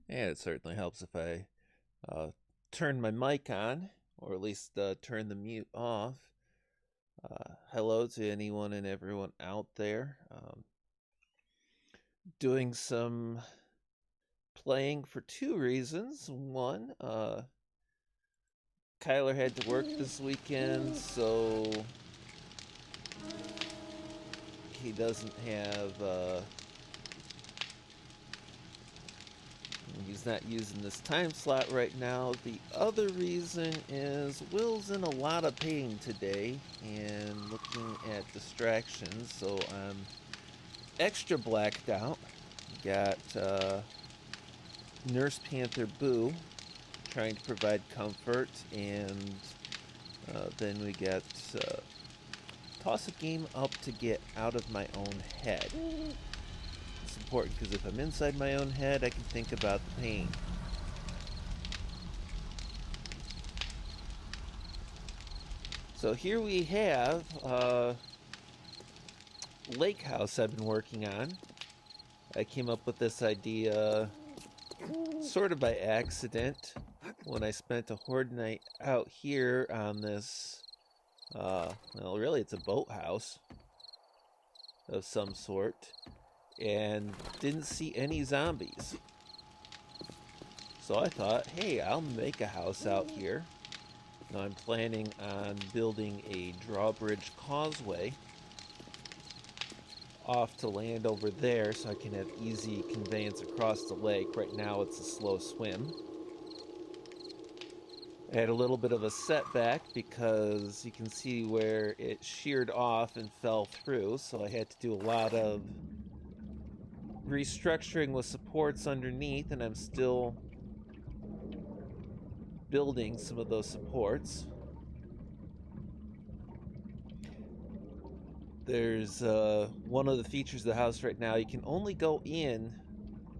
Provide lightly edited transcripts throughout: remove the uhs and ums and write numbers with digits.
And it certainly helps if I turn my mic on, or at least turn the mute off. Hello to anyone and everyone out there. Doing some playing for two reasons. One, Kyler had to work this weekend, so he doesn't have. He's not using this time slot right now. The other reason is Will's in a lot of pain today and looking at distractions, so I'm extra blacked out. Got Nurse Panther Boo trying to provide comfort, and then we got Toss a Game Up to get out of my own head. It's important because if I'm inside my own head, I can think about the pain. So here we have Lake House I've been working on. I came up with this idea sort of by accident when I spent a horde night out here on this, well, really it's a boathouse of some sort, and didn't see any zombies. So I thought, hey, I'll make a house out here. Now I'm planning on building a drawbridge causeway off to land over there so I can have easy conveyance across the lake. Right now it's a slow swim. I had a little bit of a setback because you can see where it sheared off and fell through, so I had to do a lot of restructuring with supports underneath, and I'm still building some of those supports. There's one of the features of the house right now. You can only go in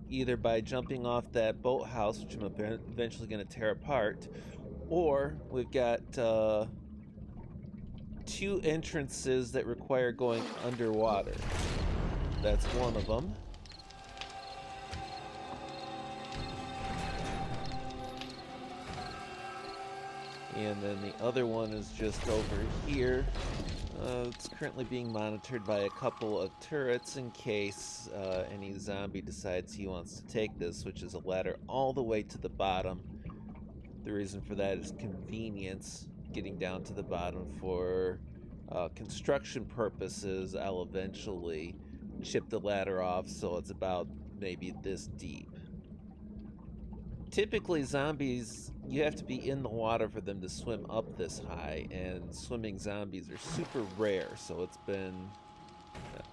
either by jumping off that boathouse, which I'm eventually going to tear apart, or we've got two entrances that require going underwater. That's one of them. And then the other one is just over here. It's currently being monitored by a couple of turrets in case any zombie decides he wants to take this, which is a ladder all the way to the bottom. The reason for that is convenience. Getting down to the bottom for construction purposes, I'll eventually chip the ladder off so it's about maybe this deep. Typically, zombies, you have to be in the water for them to swim up this high, and swimming zombies are super rare, so it's been...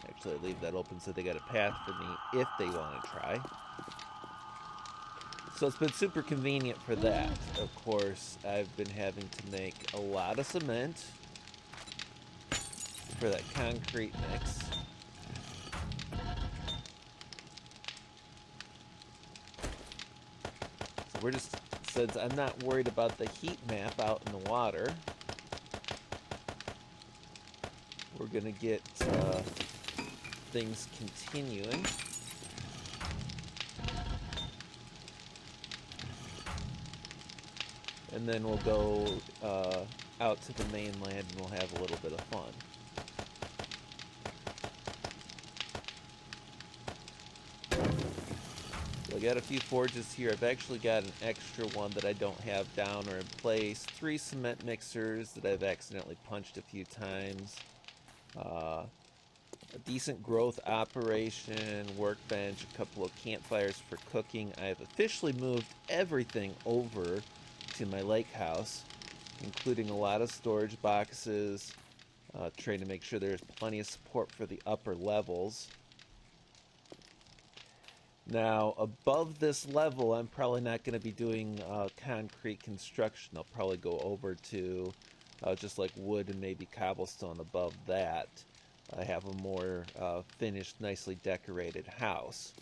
Actually, I leave that open so they got a path for me if they want to try. So it's been super convenient for that. Of course, I've been having to make a lot of cement for that concrete mix. So we're just, since I'm not worried about the heat map out in the water, we're gonna get things continuing. And then we'll go out to the mainland and we'll have a little bit of fun. So I got a few forges here. I've actually got an extra one that I don't have down or in place. 3 cement mixers that I've accidentally punched a few times. A decent growth operation, workbench, a couple of campfires for cooking. I have officially moved everything over to my lake house, including a lot of storage boxes, trying to make sure there's plenty of support for the upper levels. Now, above this level, I'm probably not going to be doing concrete construction. I'll probably go over to just like wood and maybe cobblestone above that. I have a more finished, nicely decorated house.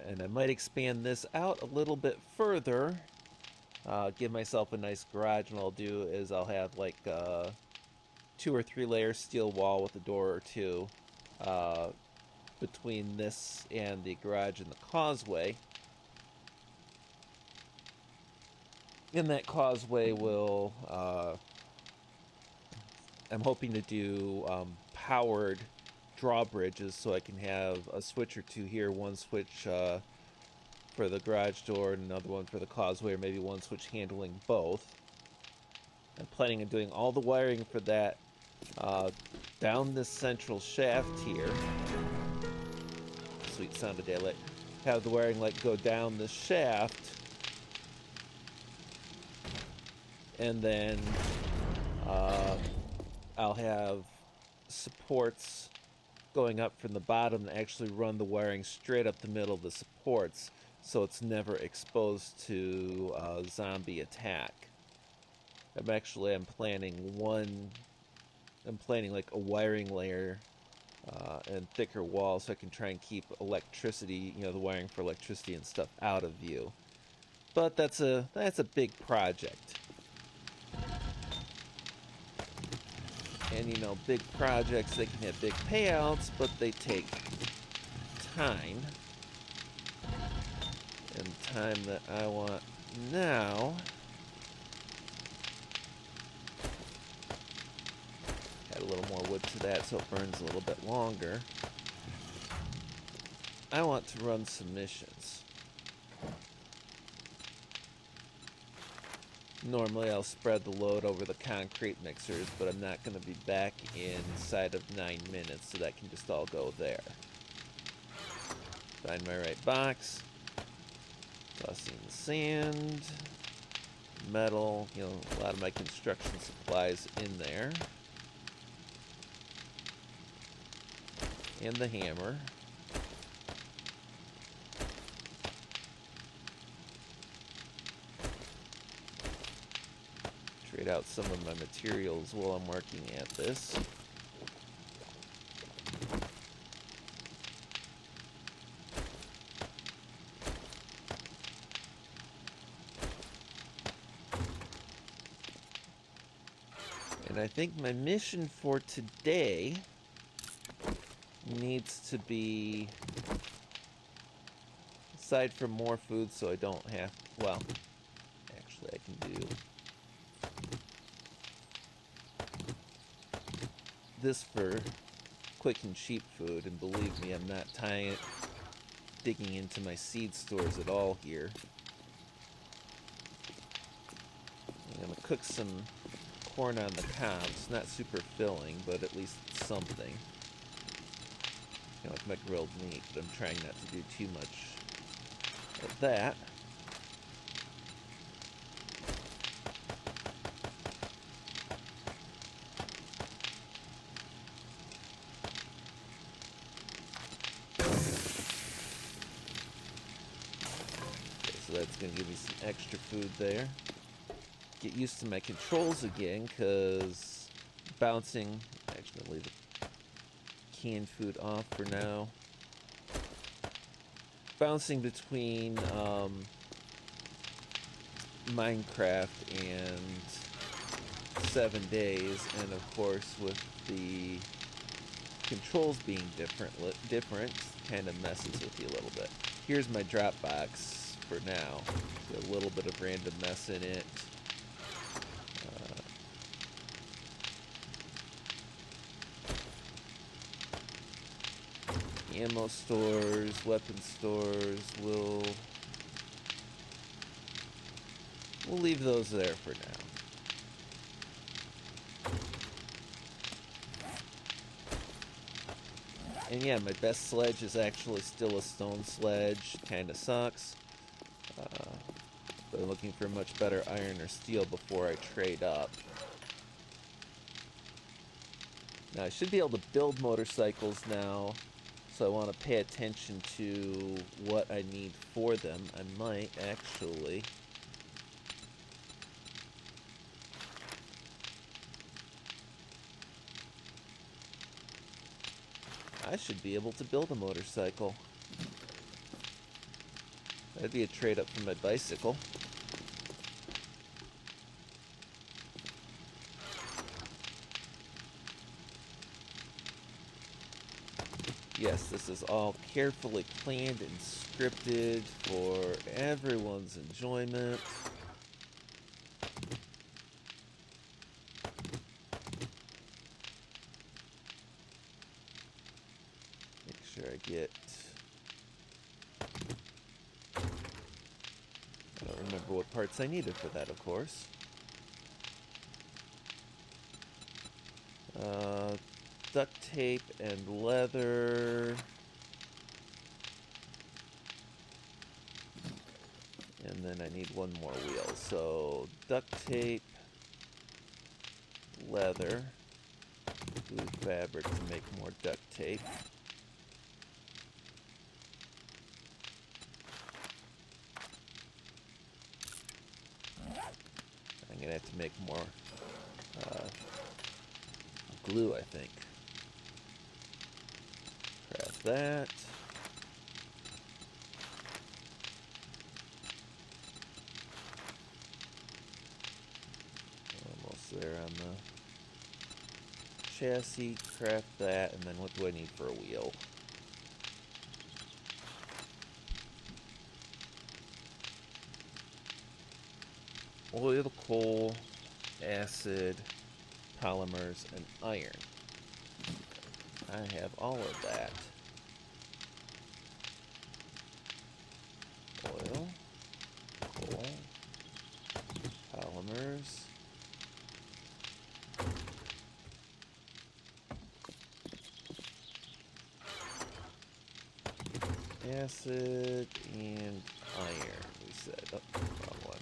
And I might expand this out a little bit further. Give myself a nice garage, and what I'll do is I'll have like 2 or 3 layer steel wall with a door or two between this and the garage and the causeway. And that causeway will, I'm hoping to do powered drawbridges so I can have a switch or two here, one switch for the garage door and another one for the causeway, or maybe one switch handling both. I'm planning on doing all the wiring for that down this central shaft here. Sweet sound of daylight. Have the wiring like go down the shaft, and then I'll have supports going up from the bottom to actually run the wiring straight up the middle of the supports, so it's never exposed to zombie attack. I'm planning like a wiring layer and thicker walls so I can try and keep electricity, the wiring for electricity and stuff out of view. But that's a big project. And big projects, they can have big payouts, but they take time. And time that I want now. Add a little more wood to that so it burns a little bit longer. I want to run some missions. Normally I'll spread the load over the concrete mixers, but I'm not going to be back inside of 9 minutes, so that can just all go there. Find my right box. Tossing sand, metal, a lot of my construction supplies in there. And the hammer. Trade out some of my materials while I'm working at this. And I think my mission for today needs to be, aside from more food so I don't have, well, actually I can do this for quick and cheap food, and believe me, I'm not digging into my seed stores at all here. I'm going to cook some corn on the cob. It's not super filling, but at least something. Like my grilled meat, but I'm trying not to do too much of that. Okay, so that's going to give me some extra food there. Get used to my controls again, because bouncing, actually leave the canned food off for now. Bouncing between Minecraft and 7 Days, and of course with the controls being different kind of messes with you a little bit. Here's my drop box for now. Got a little bit of random mess in it. Ammo stores, weapon stores, we'll leave those there for now. And yeah, my best sledge is actually still a stone sledge. Kinda sucks. But I'm looking for much better iron or steel before I trade up. Now I should be able to build motorcycles now, so I want to pay attention to what I need for them. I might actually I should be able to build a motorcycle. That'd be a trade-up from my bicycle. Yes, this is all carefully planned and scripted for everyone's enjoyment. sure I get... I don't remember what parts I needed for that, of course. Duct tape and leather. And then I need one more wheel. So duct tape, leather, blue fabric to make more duct tape. I'm gonna have to make more glue, I think. Craft that. Almost there on the chassis. Craft that, and then what do I need for a wheel? Oil, coal, acid, polymers, and iron. I have all of that. Oil, coal, polymers, acid, and iron, we said. Oh, wrong one.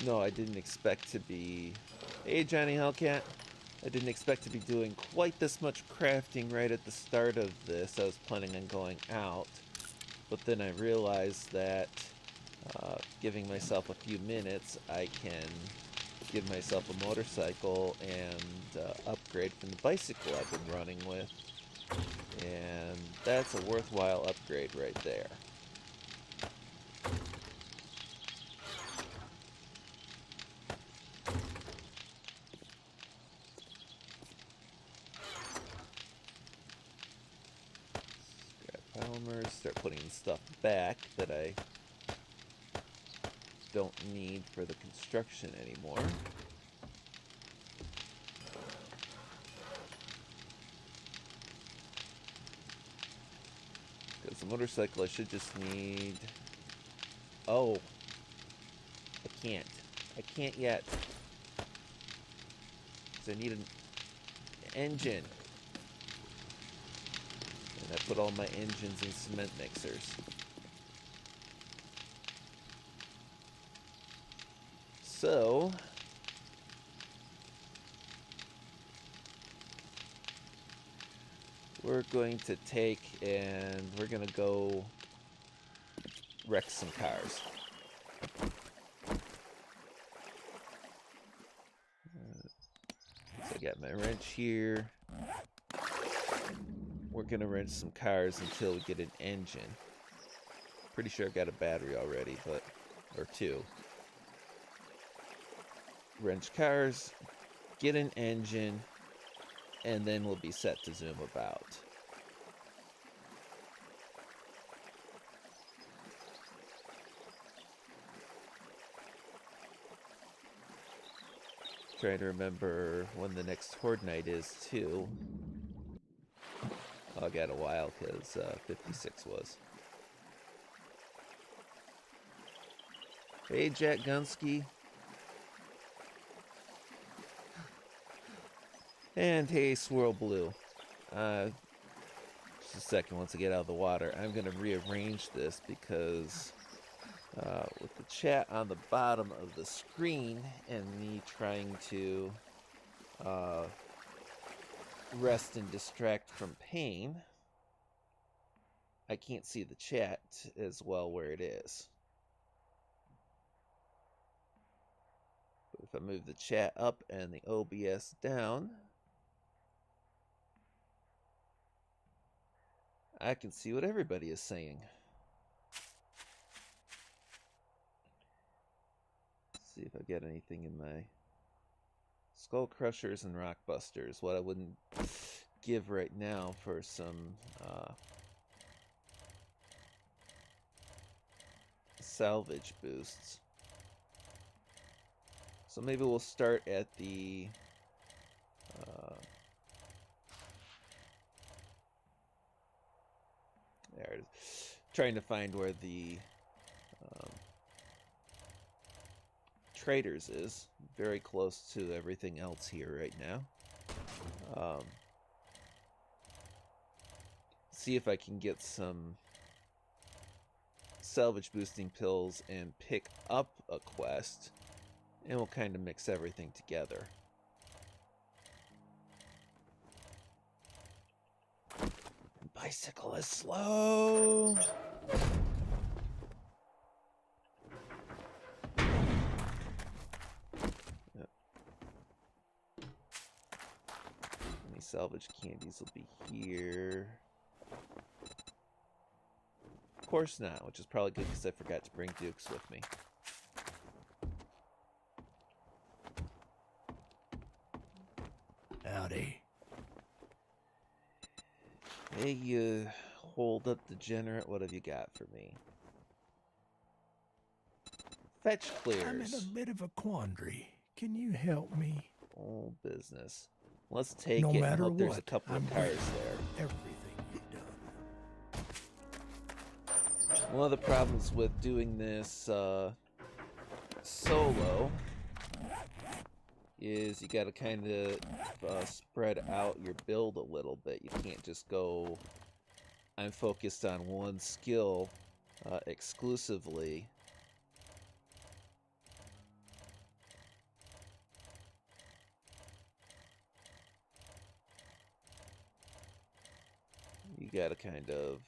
No, I didn't expect to be... Hey, Johnny Hellcat. I didn't expect to be doing quite this much crafting right at the start of this. I was planning on going out. But then I realized that giving myself a few minutes, I can give myself a motorcycle and upgrade from the bicycle I've been running with. And that's a worthwhile upgrade right there. Polymers, start putting stuff back that I don't need for the construction anymore. Because the motorcycle I should just need... Oh! I can't. I can't yet. Because I need an engine. And I put all my engines in cement mixers. So... we're going to take and we're going to go wreck some cars. So I got my wrench here. We're going to wrench some cars until we get an engine. Pretty sure I've got a battery already, but... or two. Wrench cars, get an engine, and then we'll be set to zoom about. Trying to remember when the next Horde Night is, too. I got a while, because 56 was. Hey, Jack Gunsky. And hey, Swirl Blue. Just a second, once I get out of the water, I'm going to rearrange this because with the chat on the bottom of the screen and me trying to rest and distract from pain, I can't see the chat as well where it is. But if I move the chat up and the OBS down, I can see what everybody is saying. Let's see if I get anything in my Skull Crushers and Rock Busters. What I wouldn't give right now for some salvage boosts. So maybe we'll start at the there it is. Trying to find where the traders is. Very close to everything else here right now. See if I can get some salvage boosting pills and pick up a quest, and we'll kind of mix everything together. Bicycle is slow. Yep. Any salvage candies will be here. Of course not, which is probably good because I forgot to bring Dukes with me. Howdy. Hey, you hold up degenerate, what have you got for me? Fetch clears. I'm in a bit of a quandary. Can you help me? Old business. Let's take No it and matter hope there's what, a couple I'm of cars grateful there. for everything you've done. One of the problems with doing this solo is you gotta kind of spread out your build a little bit. You can't just go, I'm focused on one skill exclusively. You gotta kind of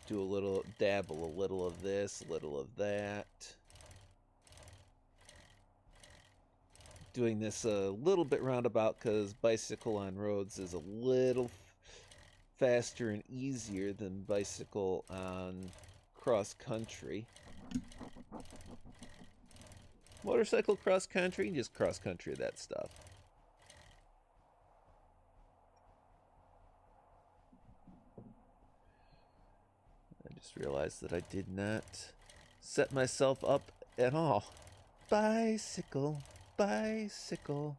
do a little, dabble a little of this, a little of that. Doing this a little bit roundabout because bicycle on roads is a little faster and easier than bicycle on cross country. Motorcycle cross country, just cross country that stuff. I just realized that I did not set myself up at all. Bicycle, bicycle.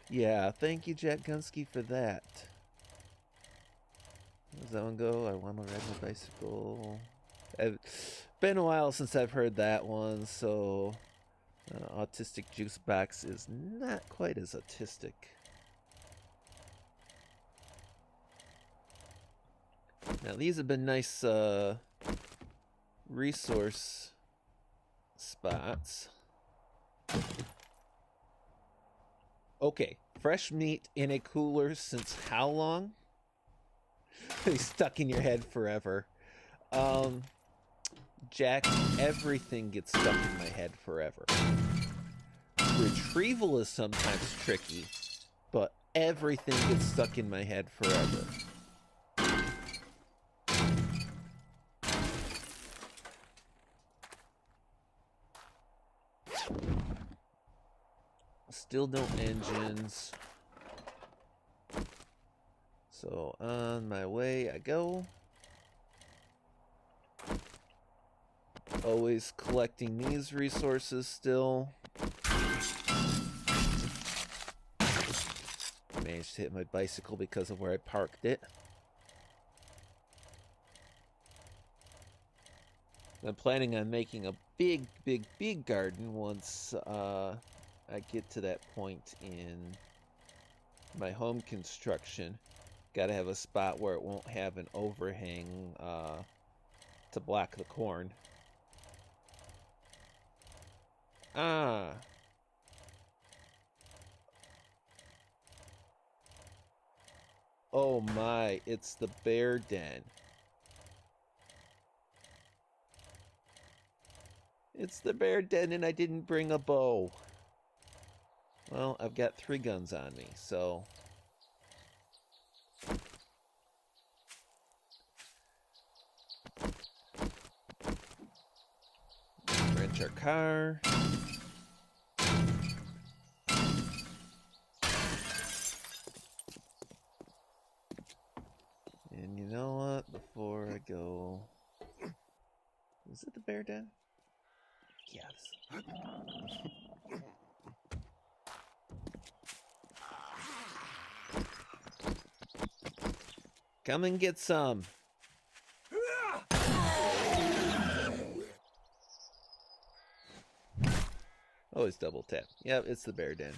Yeah, thank you, Jack Gunsky, for that. Does that one go? I want to ride my bicycle. It's been a while since I've heard that one, so Autistic Juice Box is not quite as autistic. Now these have been nice resource spots. Okay, fresh meat in a cooler since how long? He's stuck in your head forever. Jack, everything gets stuck in my head forever. Retrieval is sometimes tricky, but everything gets stuck in my head forever. Still no engines. So on my way I go. Always collecting these resources still. Managed to hit my bicycle because of where I parked it. I'm planning on making a big garden once I get to that point in my home construction. Gotta have a spot where it won't have an overhang to block the corn. Ah. Oh my, it's the bear den. It's the bear den and I didn't bring a bow. Well, I've got 3 guns on me, so... Wrench our car. And you know what? Before I go... Is it the bear den? yes. Come and get some. Always double tap. Yep, it's the bear den.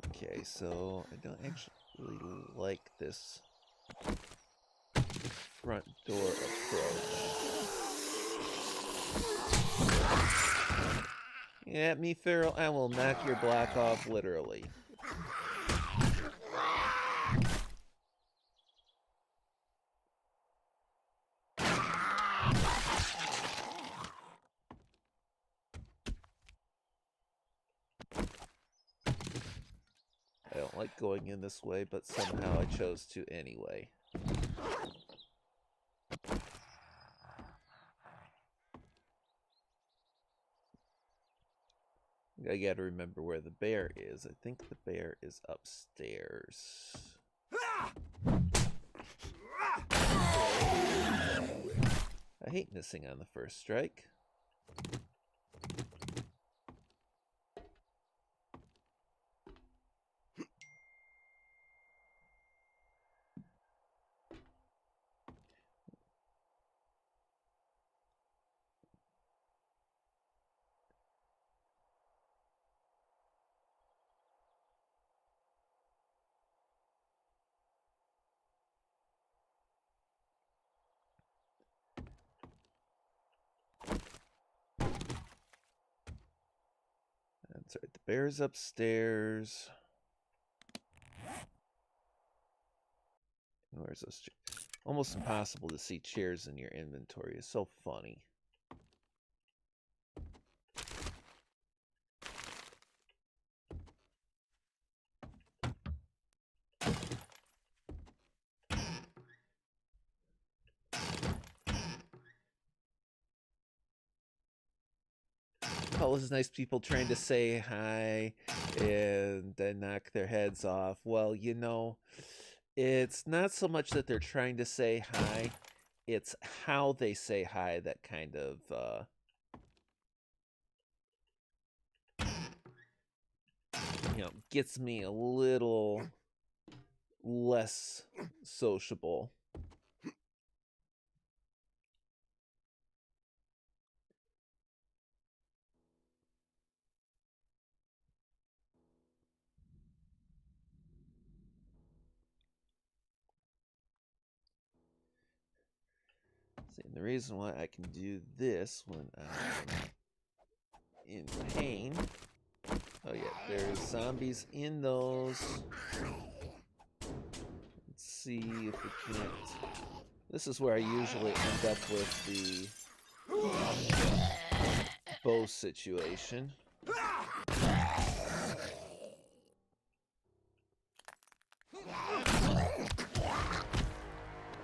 Okay, so I don't actually like this front door approach. Yeah, me, Feral, I will knock your block off literally. I don't like going in this way, but somehow I chose to anyway. I gotta remember where the bear is. I think the bear is upstairs. I hate missing on the first strike. That's right, the bear's upstairs. Where's those chairs? Almost impossible to see chairs in your inventory. It's so funny. All those nice people trying to say hi and then knock their heads off. Well, you know, it's not so much that they're trying to say hi, it's how they say hi that kind of gets me a little less sociable. See, and the reason why I can do this when I'm in pain. Oh yeah, there's zombies in those. Let's see if we can't. This is where I usually end up with the bow situation.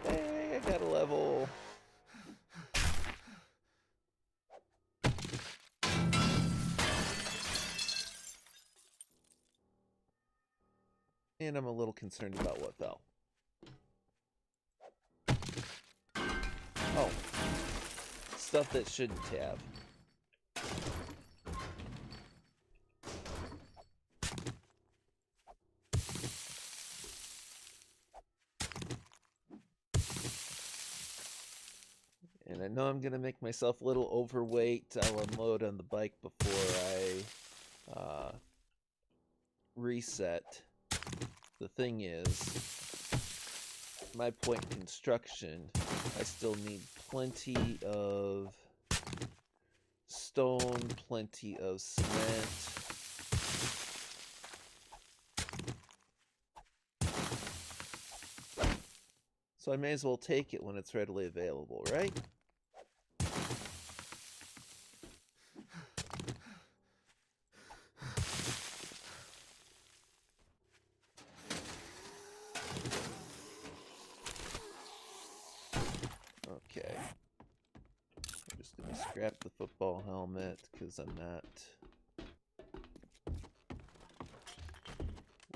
Hey, I got a level. And I'm a little concerned about what fell. Oh. Stuff that shouldn't have. And I know I'm going to make myself a little overweight. I'll unload on the bike before I reset. The thing is, my point construction, I still need plenty of stone, plenty of cement. So I may as well take it when it's readily available, right? Okay. I'm just going to scrap the football helmet because I'm not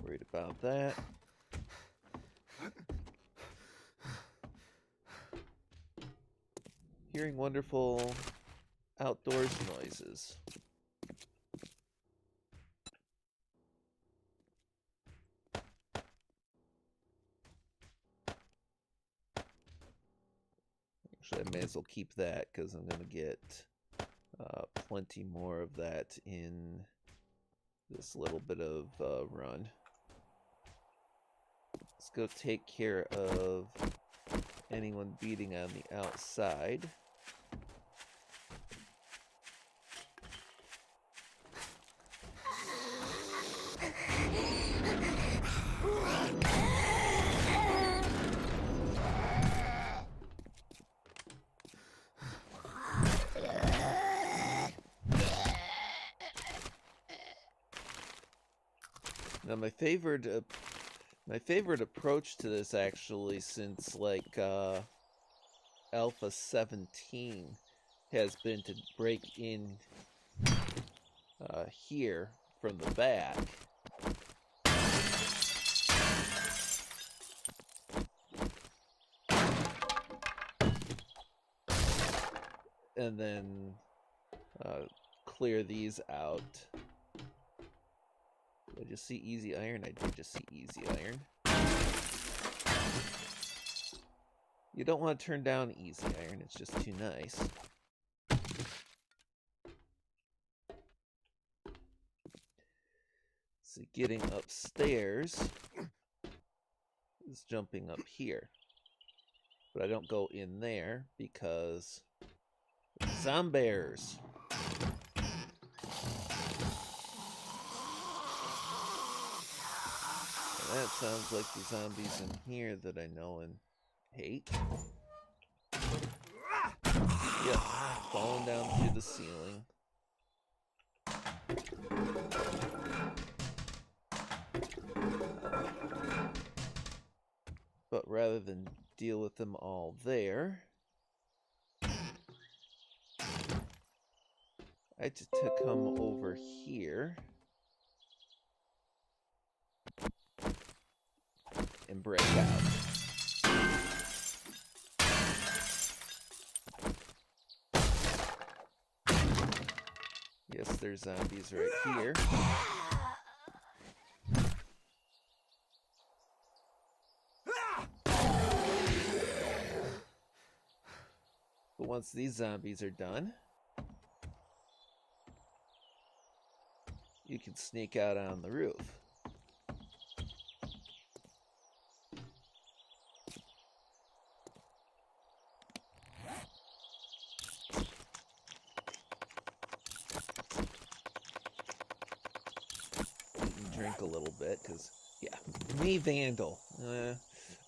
worried about that. Hearing wonderful outdoors noises. Actually, I may as well keep that because I'm going to get plenty more of that in this little bit of run. Let's go take care of anyone beating on the outside. Now my favorite approach to this, actually, since like Alpha 17, has been to break in here from the back. And then clear these out. Did I just see easy iron? I did just see easy iron. You don't want to turn down easy iron, it's just too nice. So getting upstairs is jumping up here. But I don't go in there because zombies. That sounds like the zombies in here that I know and hate. Yep, falling down through the ceiling. But rather than deal with them all there, I had to come over here and break out. Yes, there's zombies right here. But once these zombies are done, you can sneak out on the roof. Drink a little bit, because, yeah, me Vandal.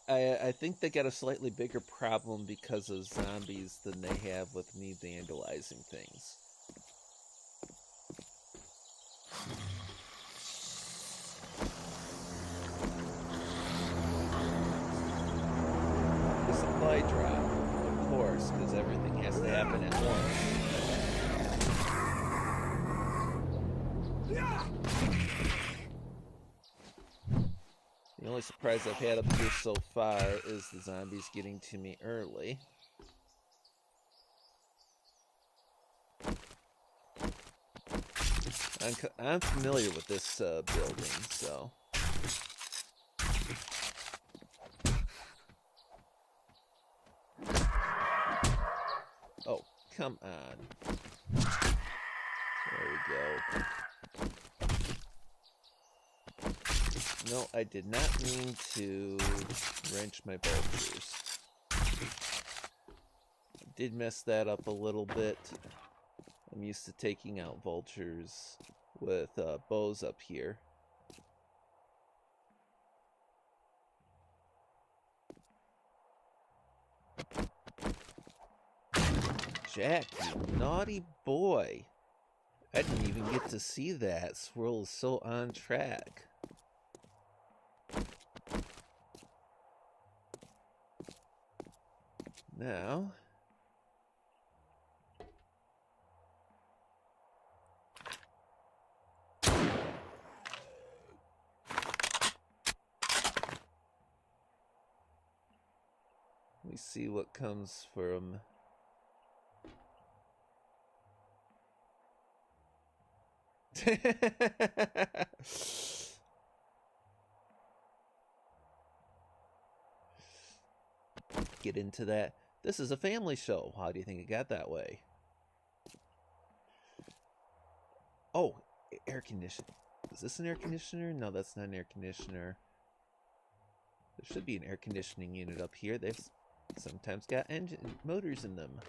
I think they got a slightly bigger problem because of zombies than they have with me vandalizing things. The supply drop, of course, because everything has to happen at once. The only surprise I've had up here so far is the zombies getting to me early. I'm familiar with this building, so... Oh, come on. There we go. No, I did not mean to wrench my vultures. I did mess that up a little bit. I'm used to taking out vultures with bows up here. Jack, you naughty boy. I didn't even get to see that. Swirl is so on track. Now, we see what comes from Get into that. This is a family show. How do you think it got that way? Oh, air conditioner. Is this an air conditioner? No, that's not an air conditioner. There should be an air conditioning unit up here. They've sometimes got engine motors in them.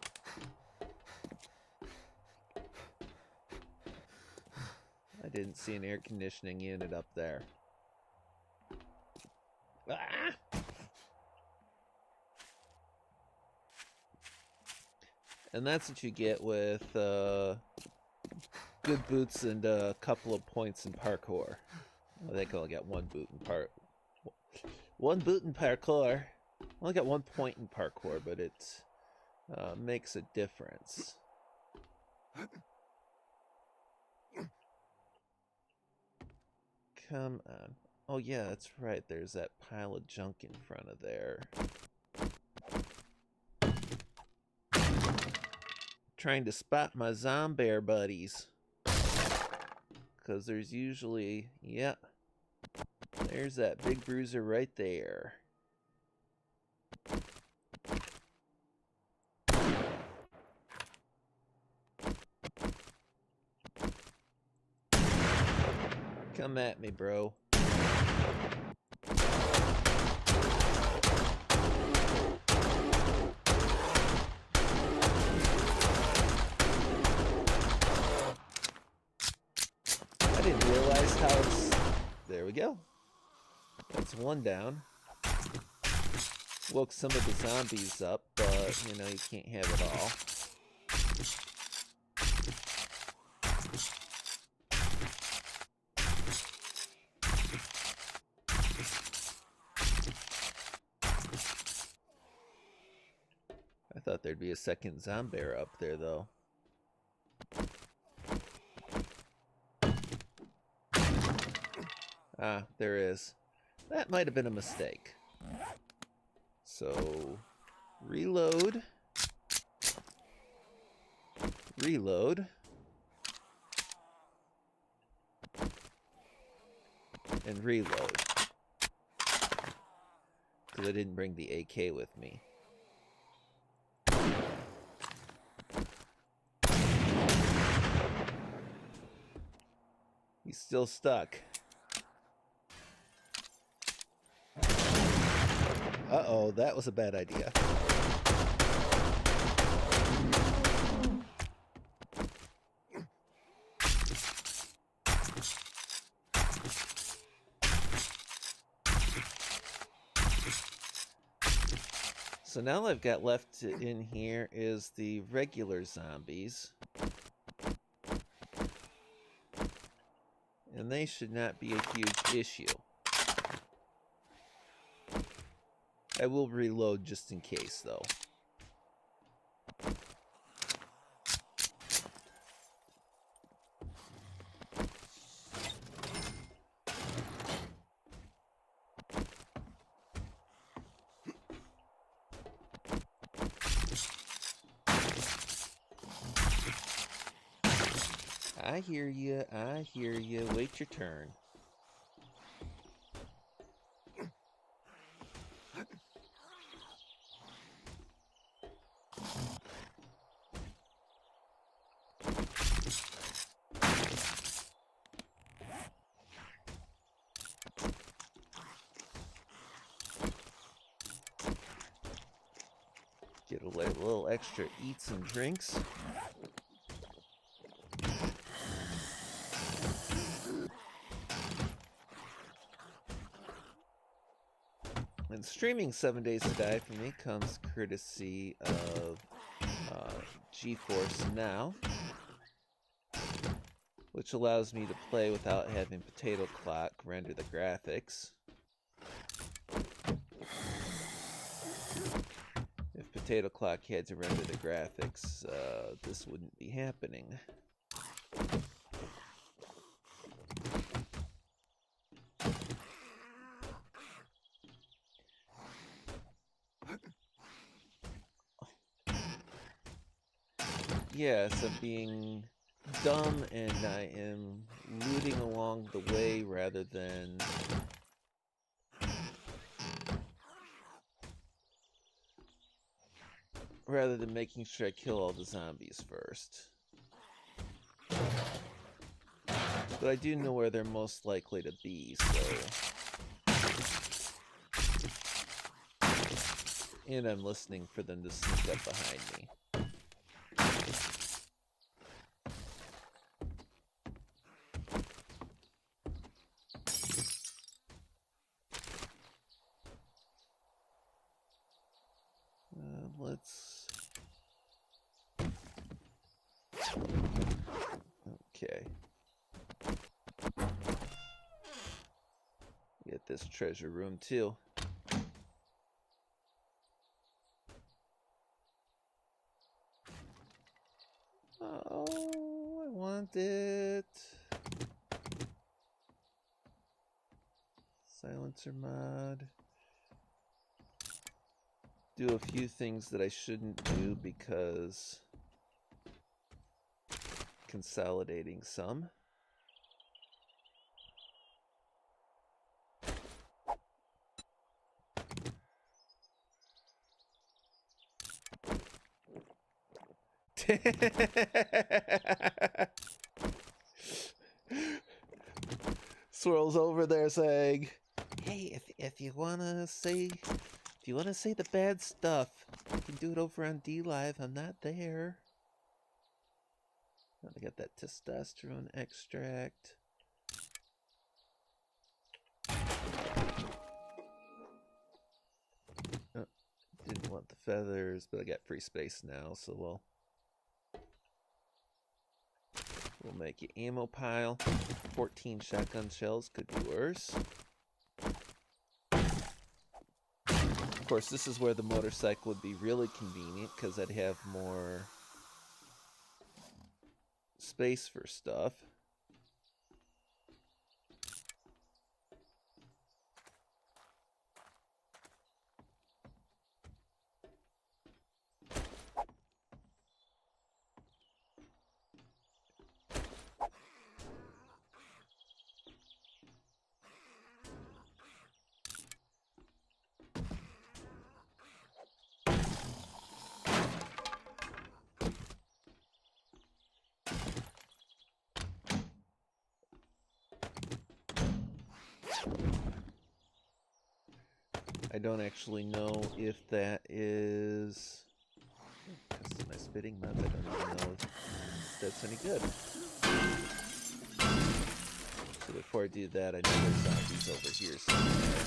I didn't see an air conditioning unit up there. Ah! And that's what you get with good boots and a couple of points in parkour. I think I only got one boot in parkour. I only got 1 point in parkour, but it makes a difference. Come on. Oh yeah, that's right. There's that pile of junk in front of there. Trying to spot my zombie buddies. Because there's usually, yep. There's that big bruiser right there. Come at me, bro. I didn't realize how it's... There we go. That's one down. Woke some of the zombies up, but, you know, you can't have it all. I thought there'd be a second zombie up there, though. Ah, there is. That might have been a mistake. So, reload. Reload. And reload. Because I didn't bring the AK with me. He's still stuck. Uh-oh, that was a bad idea. So now all I've got left in here is the regular zombies. And they should not be a huge issue. I will reload just in case, though. I hear you, I hear you. Wait your turn. Get a little extra eats and drinks. And streaming 7 Days to Die for me comes courtesy of GeForce Now, which allows me to play without having Potato Clock render the graphics. If Potato Clock had to render the graphics, this wouldn't be happening. Yes, I'm being dumb and I am looting along the way rather than making sure I kill all the zombies first. But I do know where they're most likely to be, so... And I'm listening for them to sneak up behind me. Let's... Okay. Get this treasure room too. Oh, I want it. Silencer mod. Do a few things that I shouldn't do because consolidating some. Swirl's over there saying, "Hey, if you wanna say the bad stuff, you can do it over on DLive. I'm not there." Oh, I got that testosterone extract. Oh, didn't want the feathers, but I got free space now, so we'll make an ammo pile. 14 shotgun shells, could be worse. Of course, this is where the motorcycle would be really convenient because I'd have more space for stuff. I don't actually know if that is customized spitting map. I don't even know if that's any good. So before I do that, I know there's zombies over here somewhere.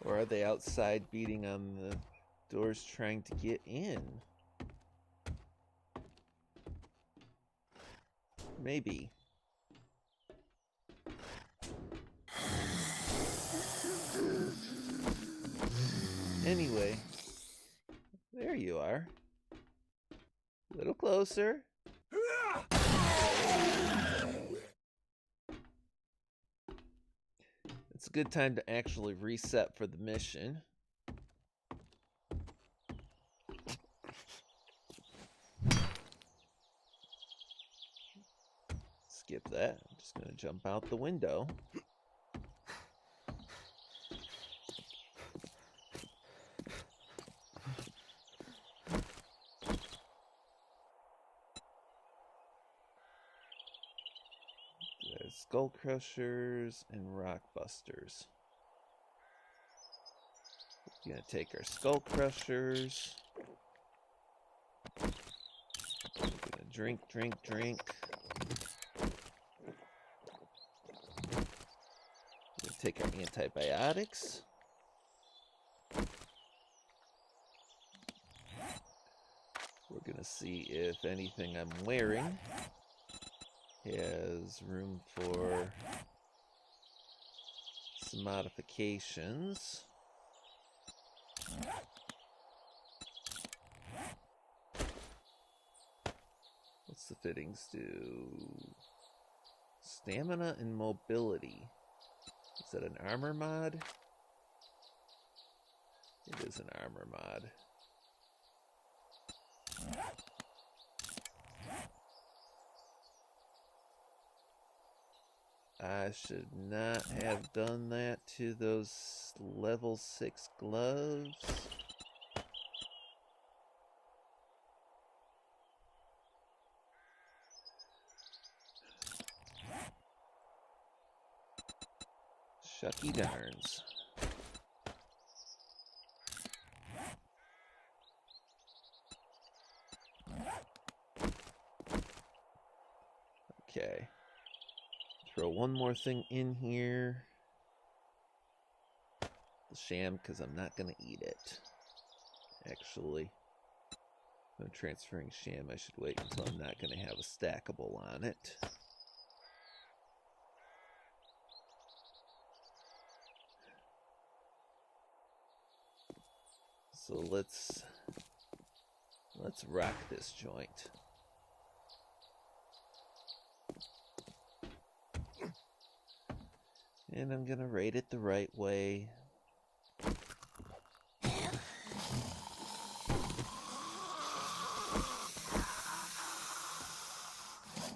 Or are they outside beating on the doors trying to get in? Maybe. Anyway, there you are. A little closer. It's a good time to actually reset for the mission. Skip that. I'm just going to jump out the window. There's Skull Crushers and Rock Busters. We're going to take our Skull Crushers. We're going to drink. Take our antibiotics. We're gonna see if anything I'm wearing has room for some modifications. What's the fittings do? Stamina and mobility. Is that an armor mod? It is an armor mod. I should not have done that to those level 6 gloves. Shucky darns. Okay. Throw one more thing in here. The sham, because I'm not going to eat it. Actually, when I'm transferring sham, I should wait until I'm not going to have a stackable on it. So let's rock this joint. And I'm gonna rate it the right way.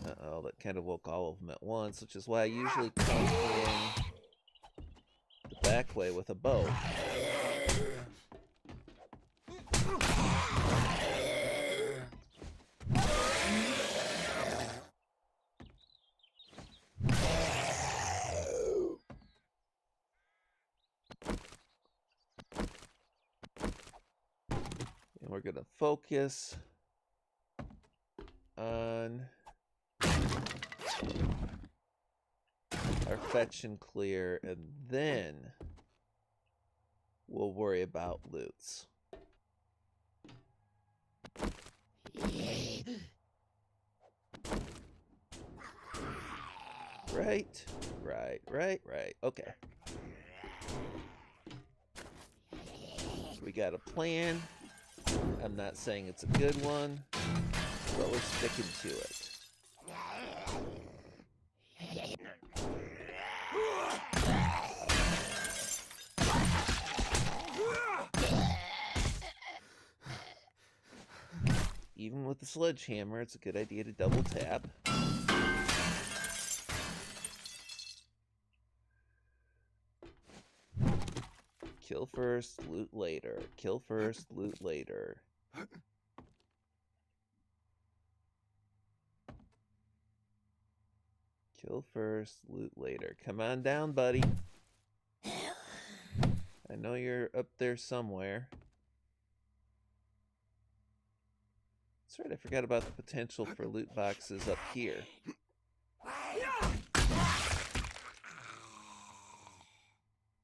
Uh-oh, that kind of woke all of them at once, which is why I usually come in the back way with a bow. And we're gonna focus on our fetch and clear, and then we'll worry about loots. Right. Okay. So we got a plan. I'm not saying it's a good one, but we're sticking to it. Even with the sledgehammer, it's a good idea to double tap. Kill first, loot later. Kill first, loot later. Kill first, loot later. Come on down, buddy. I know you're up there somewhere. That's right, I forgot about the potential for loot boxes up here.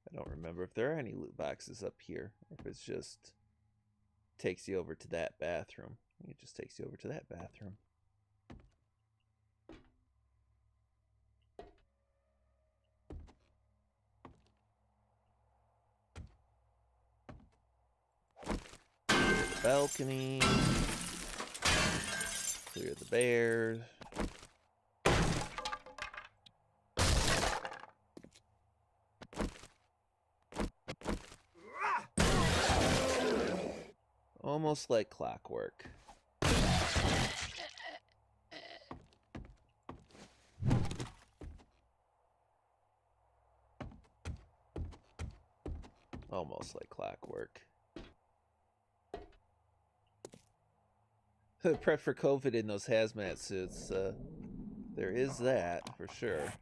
I don't remember if there are any loot boxes up here, or if it's just takes you over to that bathroom. It just takes you over to that bathroom. Balcony. Clear the bears. Almost like clockwork. Almost like clockwork. Prep for COVID in those hazmat suits. There is that, for sure.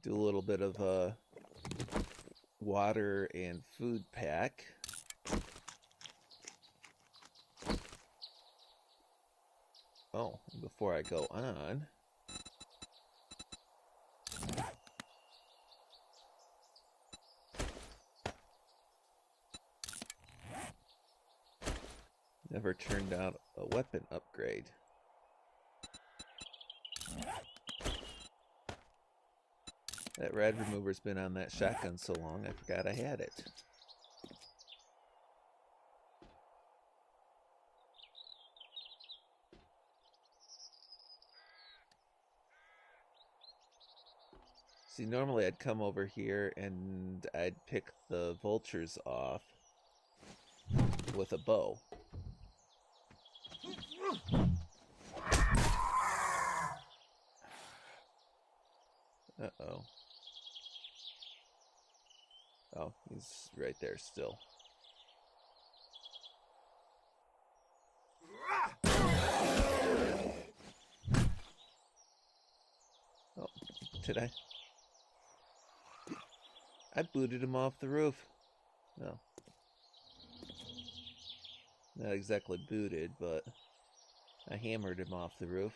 Do a little bit of water and food pack. Oh, before I go on, Never turned out a weapon upgrade. That rad remover's been on that shotgun so long, I forgot I had it. See, normally I'd come over here and I'd pick the vultures off with a bow. Uh-oh. Oh, he's right there still. Oh, did I? I booted him off the roof. No. Not exactly booted, but I hammered him off the roof.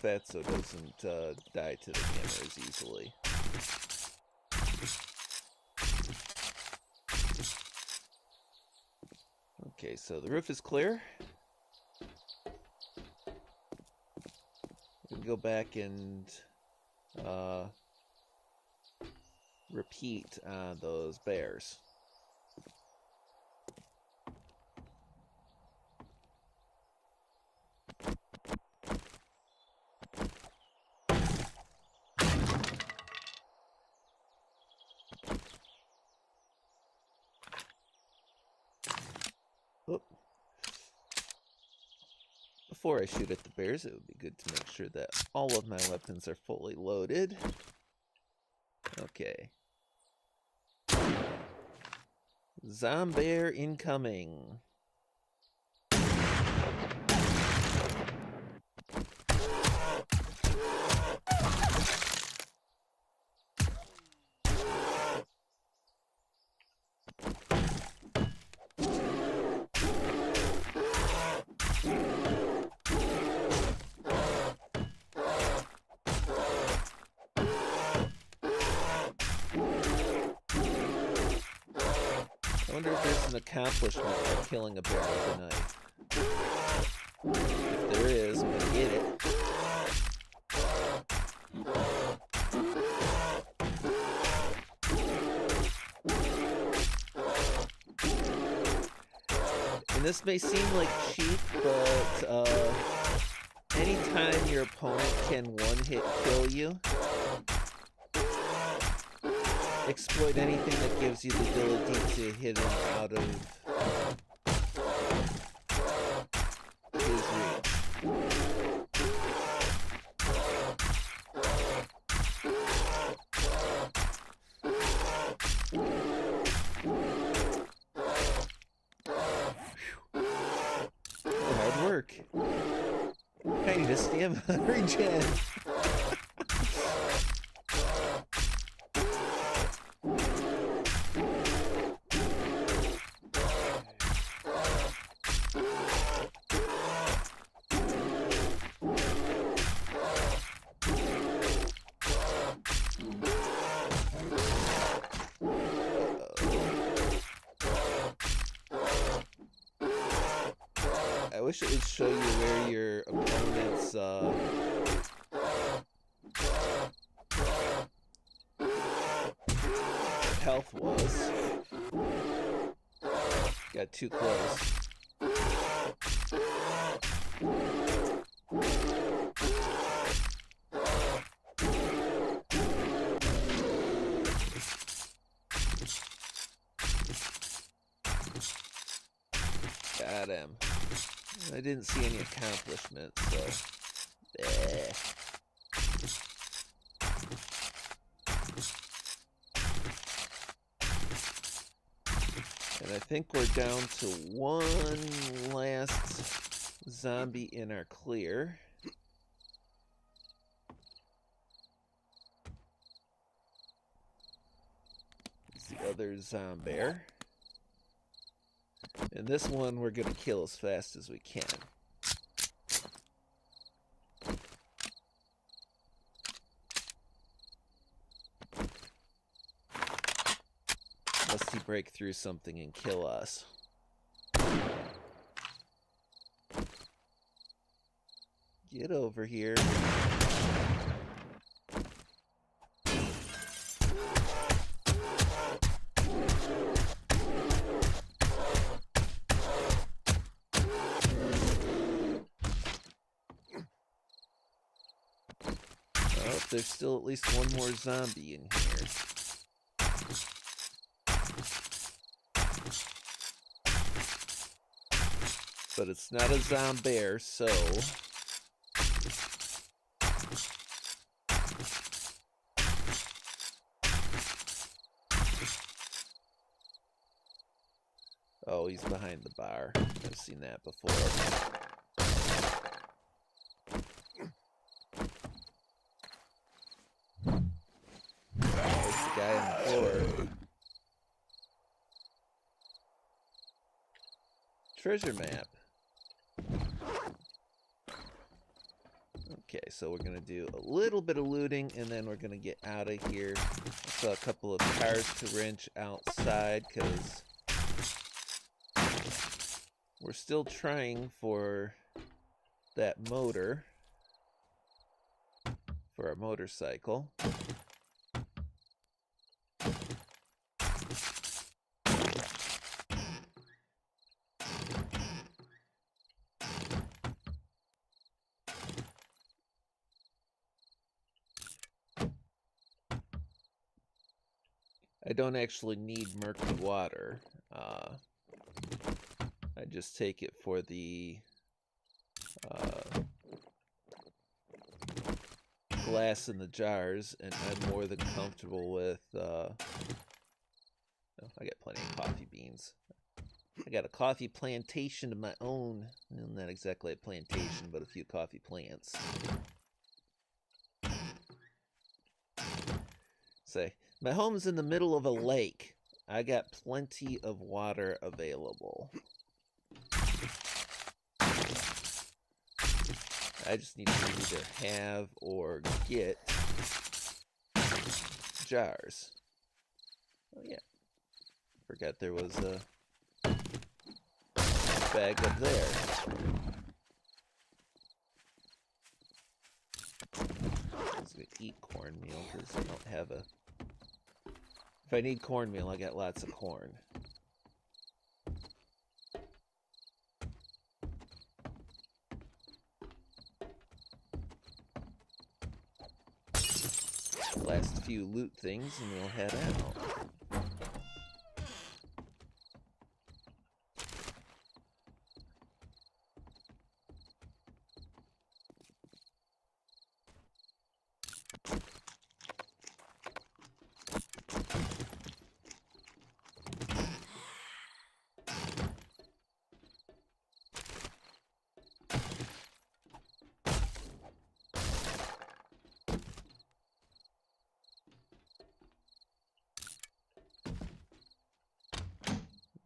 Fatso doesn't die to the hammer as easily. Okay, so the roof is clear. We can go back and repeat those bears. Before I shoot at the bears, it would be good to make sure that all of my weapons are fully loaded. Okay. Zombear incoming. I wonder if there's an accomplishment for killing a bear with a knife. If there is, I'm gonna get it. And this may seem like cheap, but anytime your opponent can one-hit kill you, exploit anything that gives you the ability to hit him out of his reach. Hard work. I need a stamina regen. I wish it would show you where your opponent's health was. Got too close. Got him. I didn't see any accomplishments, so... Bleh. And I think we're down to one last zombie in our clear. It's the other zombear. And this one we're going to kill as fast as we can. Unless he break through something and kill us. Get over here. Oh, there's still at least one more zombie in here. But it's not a zombie, so... Oh, he's behind the bar. I've seen that before. There's the guy on the floor. Treasure map. Okay, so we're going to do a little bit of looting, and then we're going to get out of here. I saw a couple of cars to wrench outside, because we're still trying for that motor for our motorcycle. I don't actually need murky water. I just take it for the glass in the jars, and I'm more than comfortable with... oh, I got plenty of coffee beans. I got a coffee plantation of my own. Well, not exactly a plantation, but a few coffee plants. Say, my home's in the middle of a lake. I got plenty of water available. I just need to either have or get jars. Oh yeah, forgot there was a bag up there. I was gonna eat cornmeal because I don't have a... If I need cornmeal, I got lots of corn. Last few loot things and we'll head out.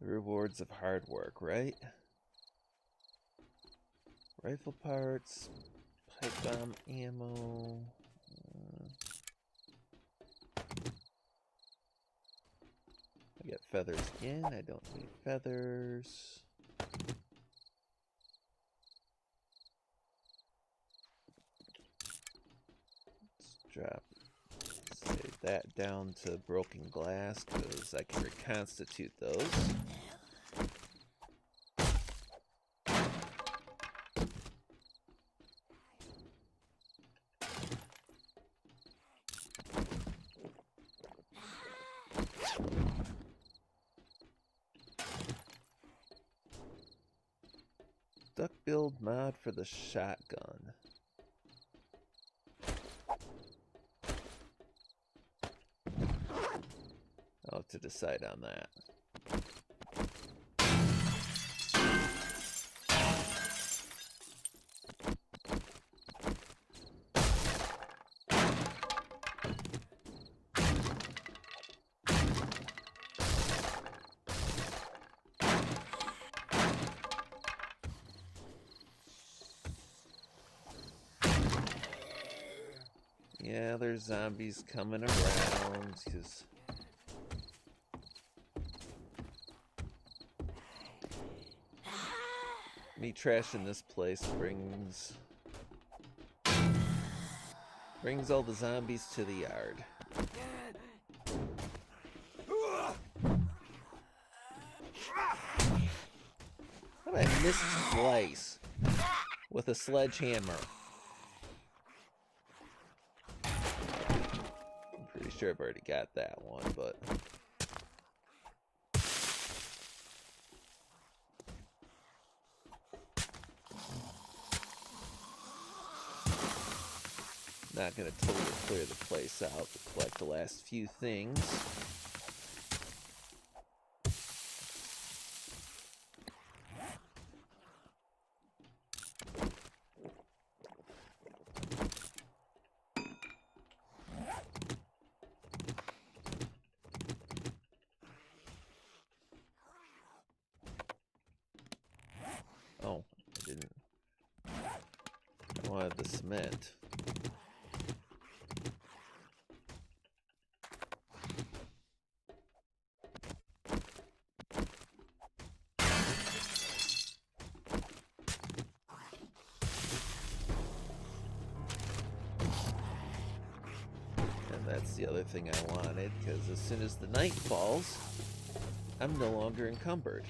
Rewards of hard work, right? Rifle parts, pipe bomb ammo. I got feathers again. I don't need feathers. Let's drop, save that down to broken glass because I can reconstitute those. Duck build mod for the shotgun. I'll have to decide on that. Yeah, there's zombies coming around, 'cause me trashing this place brings all the zombies to the yard. How did I miss twice with a sledgehammer? I'm pretty sure I've already got that one, but... Not gonna totally clear the place out, but collect the last few things. Oh, I didn't. I wanted the cement. That's the other thing I wanted, because as soon as the night falls, I'm no longer encumbered.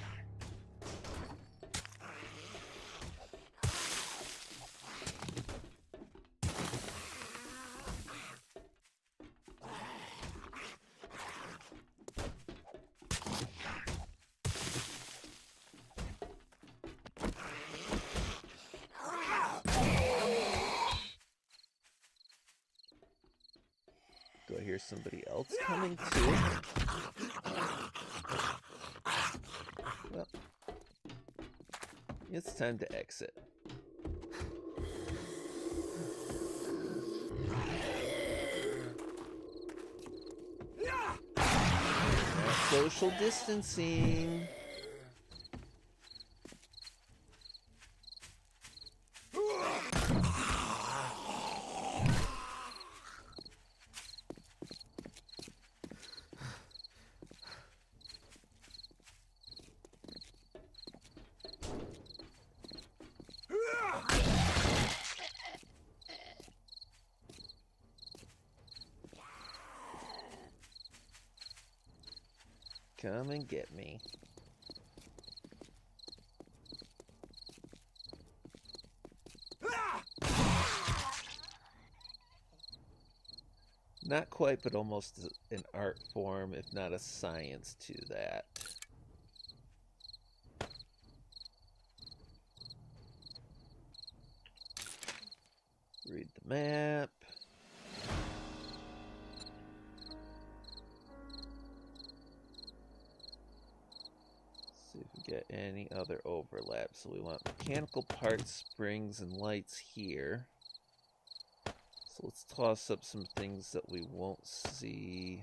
Do I hear somebody else coming too? Well, it's time to exit. Now, social distancing. Come and get me. Not quite, but almost an art form, if not a science to that. Read the map. See if we get any other overlap. So we want mechanical parts, springs, and lights here. So let's toss up some things that we won't see.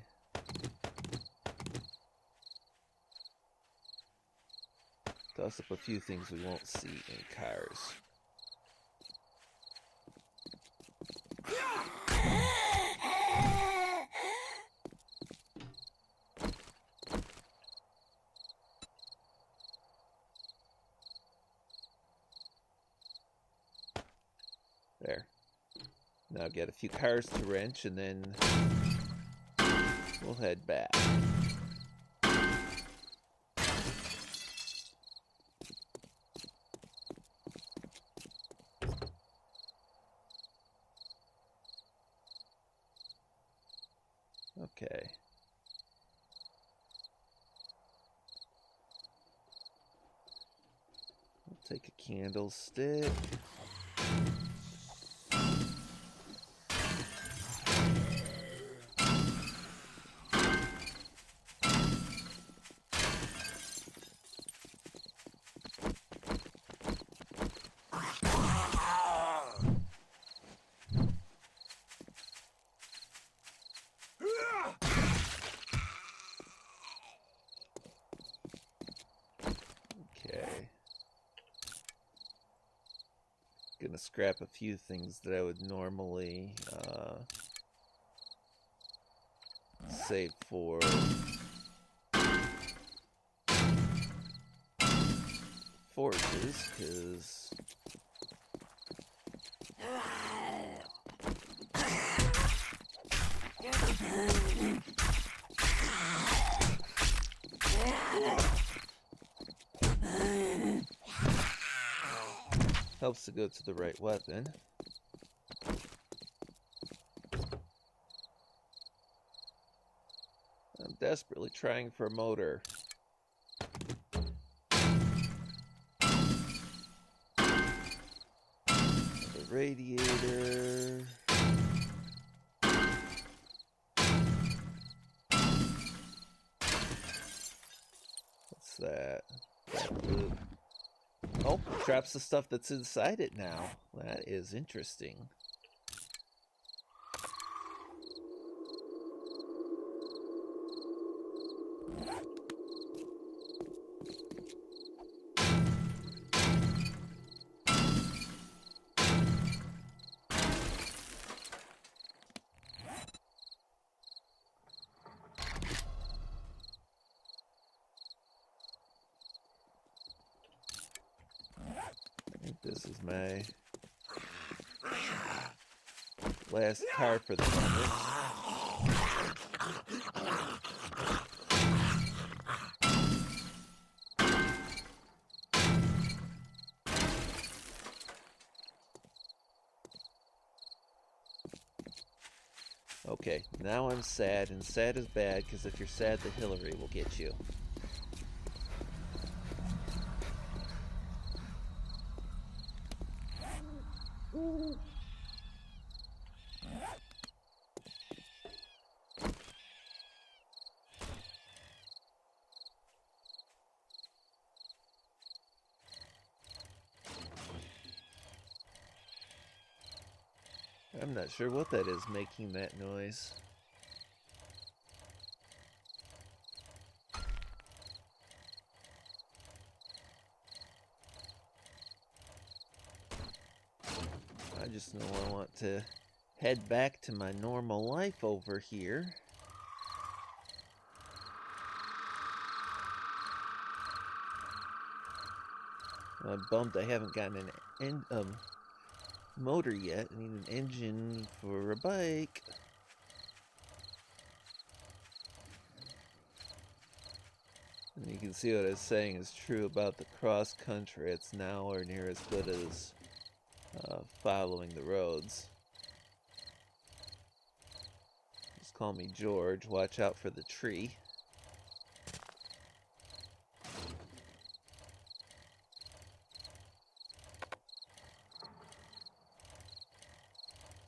Toss up a few things we won't see in cars. There. Now get a few cars to wrench and then we'll head back. Okay. I'll take a candlestick. Gonna scrap a few things that I would normally save for forges, because helps to go to the right weapon. I'm desperately trying for a motor. The radiator. What's that? Oh, traps the stuff that's inside it now. That is interesting. I think this is my last car for the moment. Okay, now I'm sad, and sad is bad, because if you're sad, the Hillary will get you. I'm not sure what that is making that noise. I just know I want to head back to my normal life over here. I'm bummed I haven't gotten an motor yet. I need an engine for a bike. And you can see what I was saying is true about the cross country. It's nowhere near as good as following the roads. Just call me George. Watch out for the tree.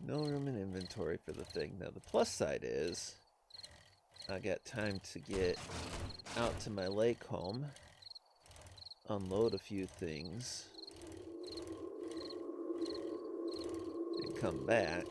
No room in inventory for the thing. Now the plus side is I got time to get out to my lake home, unload a few things, and come back.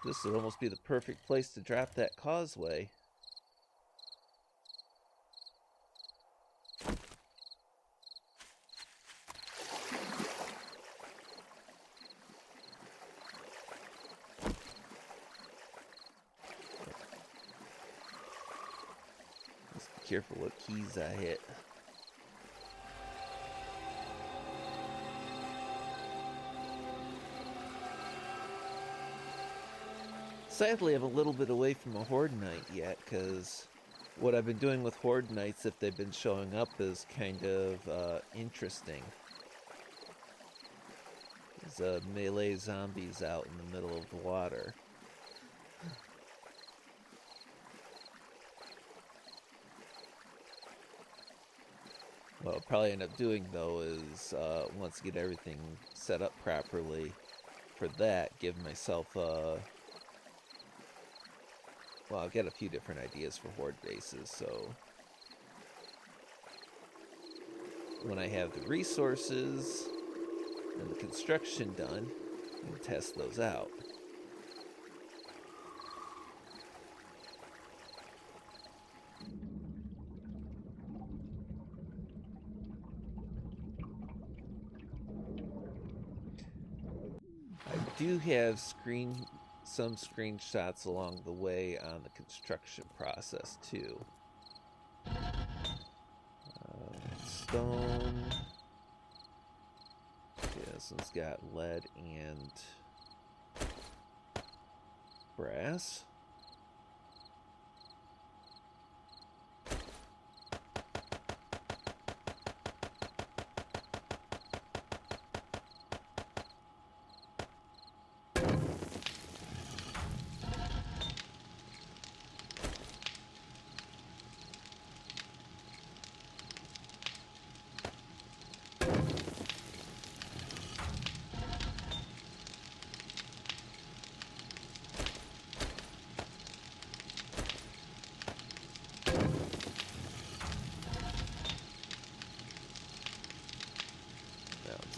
This would almost be the perfect place to drop that causeway. Just be careful what keys I hit. Sadly, I'm a little bit away from a Horde Night yet, because what I've been doing with Horde Nights, if they've been showing up, is kind of interesting. There's melee zombies out in the middle of the water. What I'll probably end up doing, though, is once I get everything set up properly for that, give myself well, I've got a few different ideas for Horde bases, so when I have the resources and the construction done, I can test those out. do have some screenshots along the way on the construction process too. Stone. Okay, this one's got lead and brass.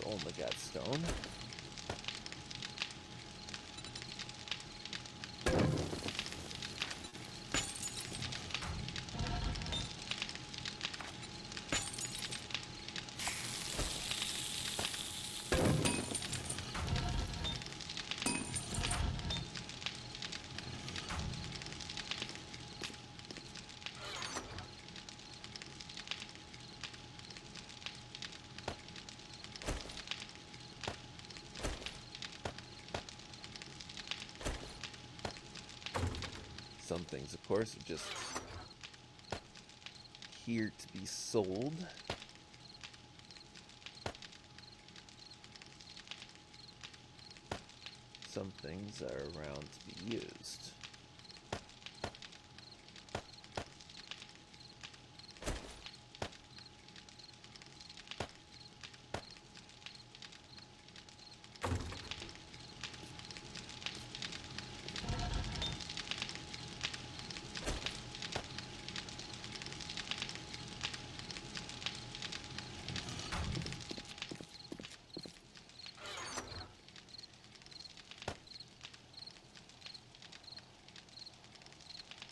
Only got stone. Some things, of course, are just here to be sold. Some things are around to be used.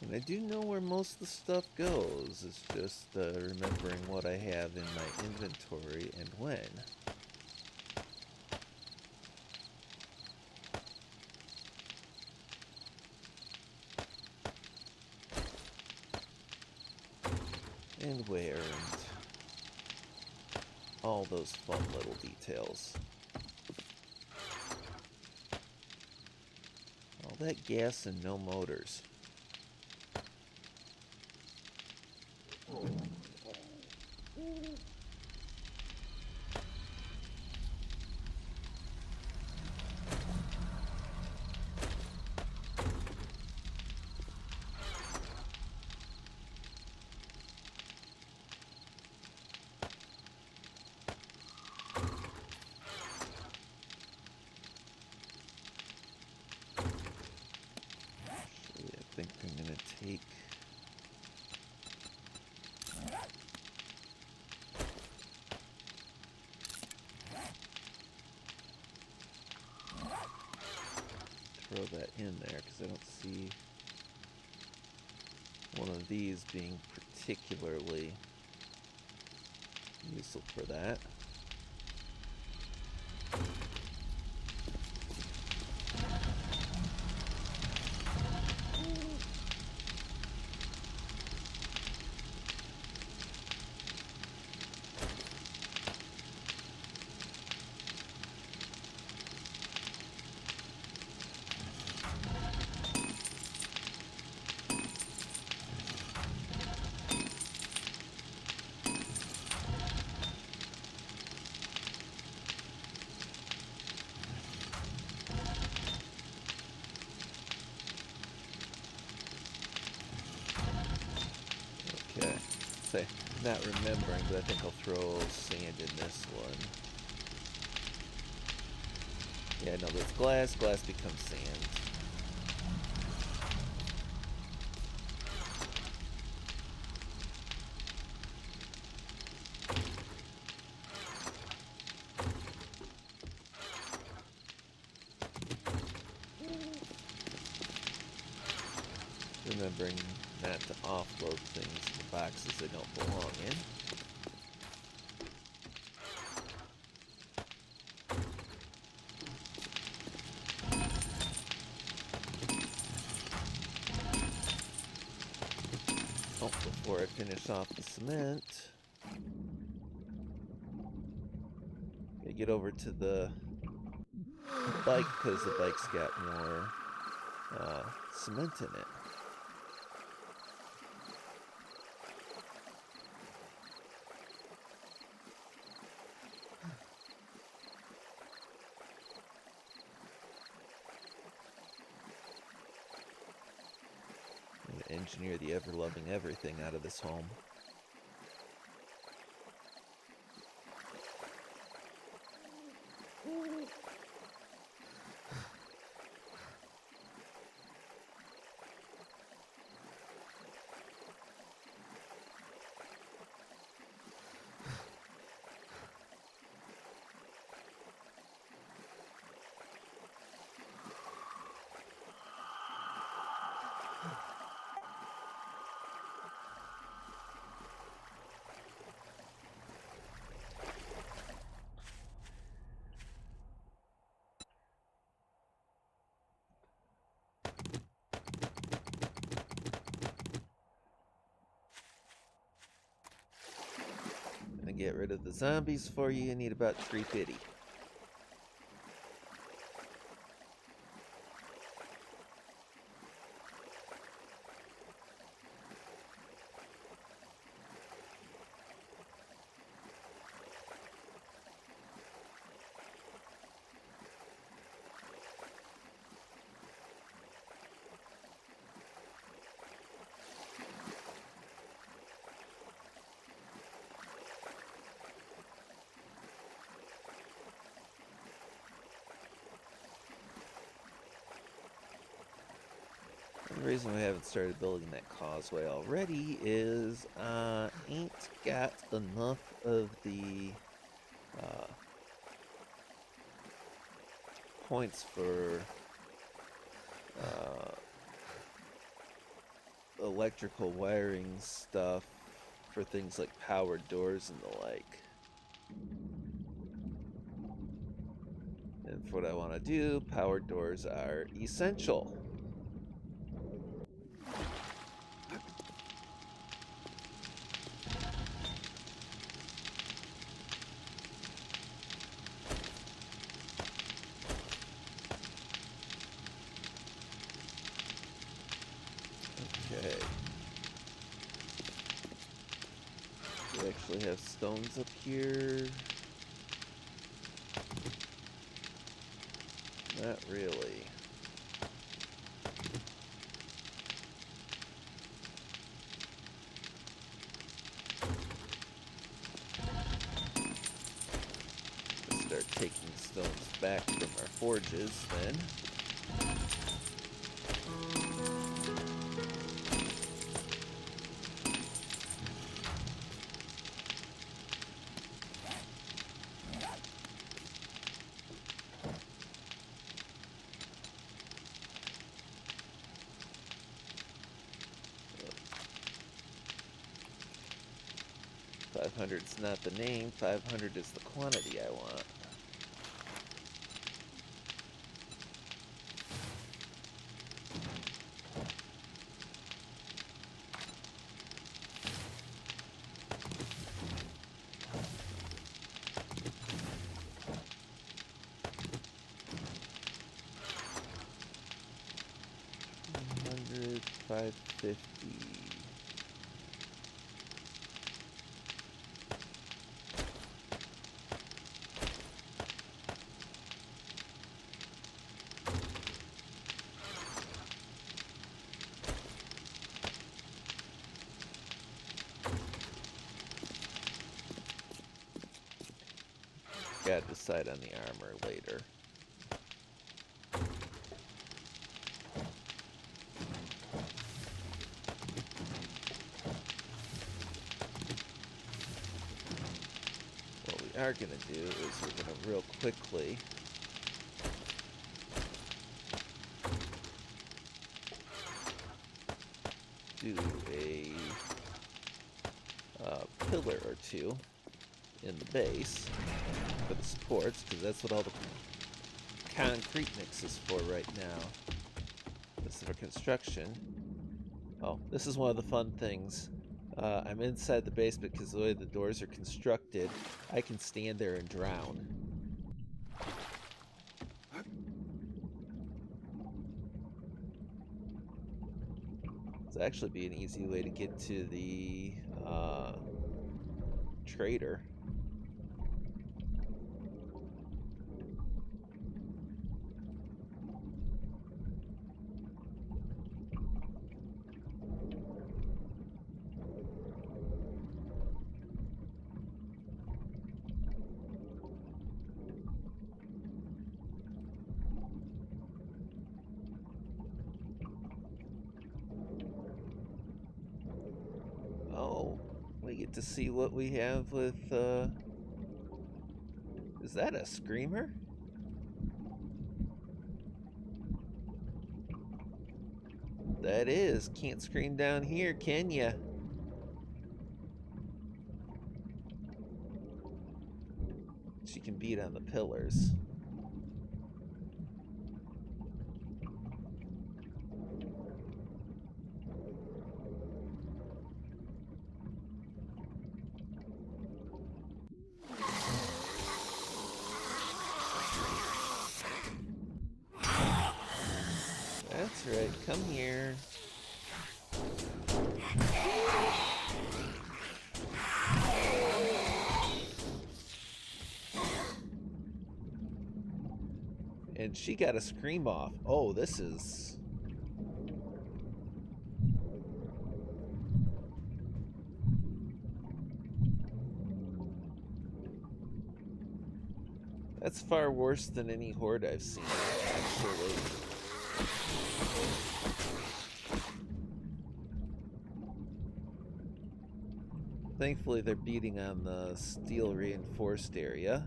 And I do know where most of the stuff goes. It's just remembering what I have in my inventory and when. And where, and all those fun little details. All that gas and no motors. I think I'm going to take... throw that in there, because I don't see one of these being particularly useful for that. Not remembering, but I think I'll throw sand in this one. Yeah, no, that's glass. Glass becomes sand. Remembering not to offload things in the boxes they don't belong in. Oh, before I finish off the cement, I get over to the bike because the bike's got more cement in it. I'm gonna engineer the ever-loving everything out of this home. To get rid of the zombies for you, you need about 350. The reason we haven't started building that causeway already is ain't got enough of the points for electrical wiring stuff for things like powered doors and the like. And for what I want to do, powered doors are essential. Okay. We actually have stones up here. Not really. Let's start taking stones back from our forges then. 500's not the name, 500 is the quantity I want. $100, $550. Gotta decide on the armor later. What we are gonna do is we're gonna real quickly do a pillar or two in the base for the supports, because that's what all the concrete mix is for right now. This is for construction. Oh, this is one of the fun things. I'm inside the basement because the way the doors are constructed, I can stand there and drown. It's actually be an easy way to get to the trader. Oh, we get to see what we have with, is that a screamer? That is. Can't scream down here, can ya? She can beat on the pillars. That's right, come here. And she got a scream off. Oh, this is... That's far worse than any horde I've seen, actually. Thankfully, they're beating on the steel reinforced area.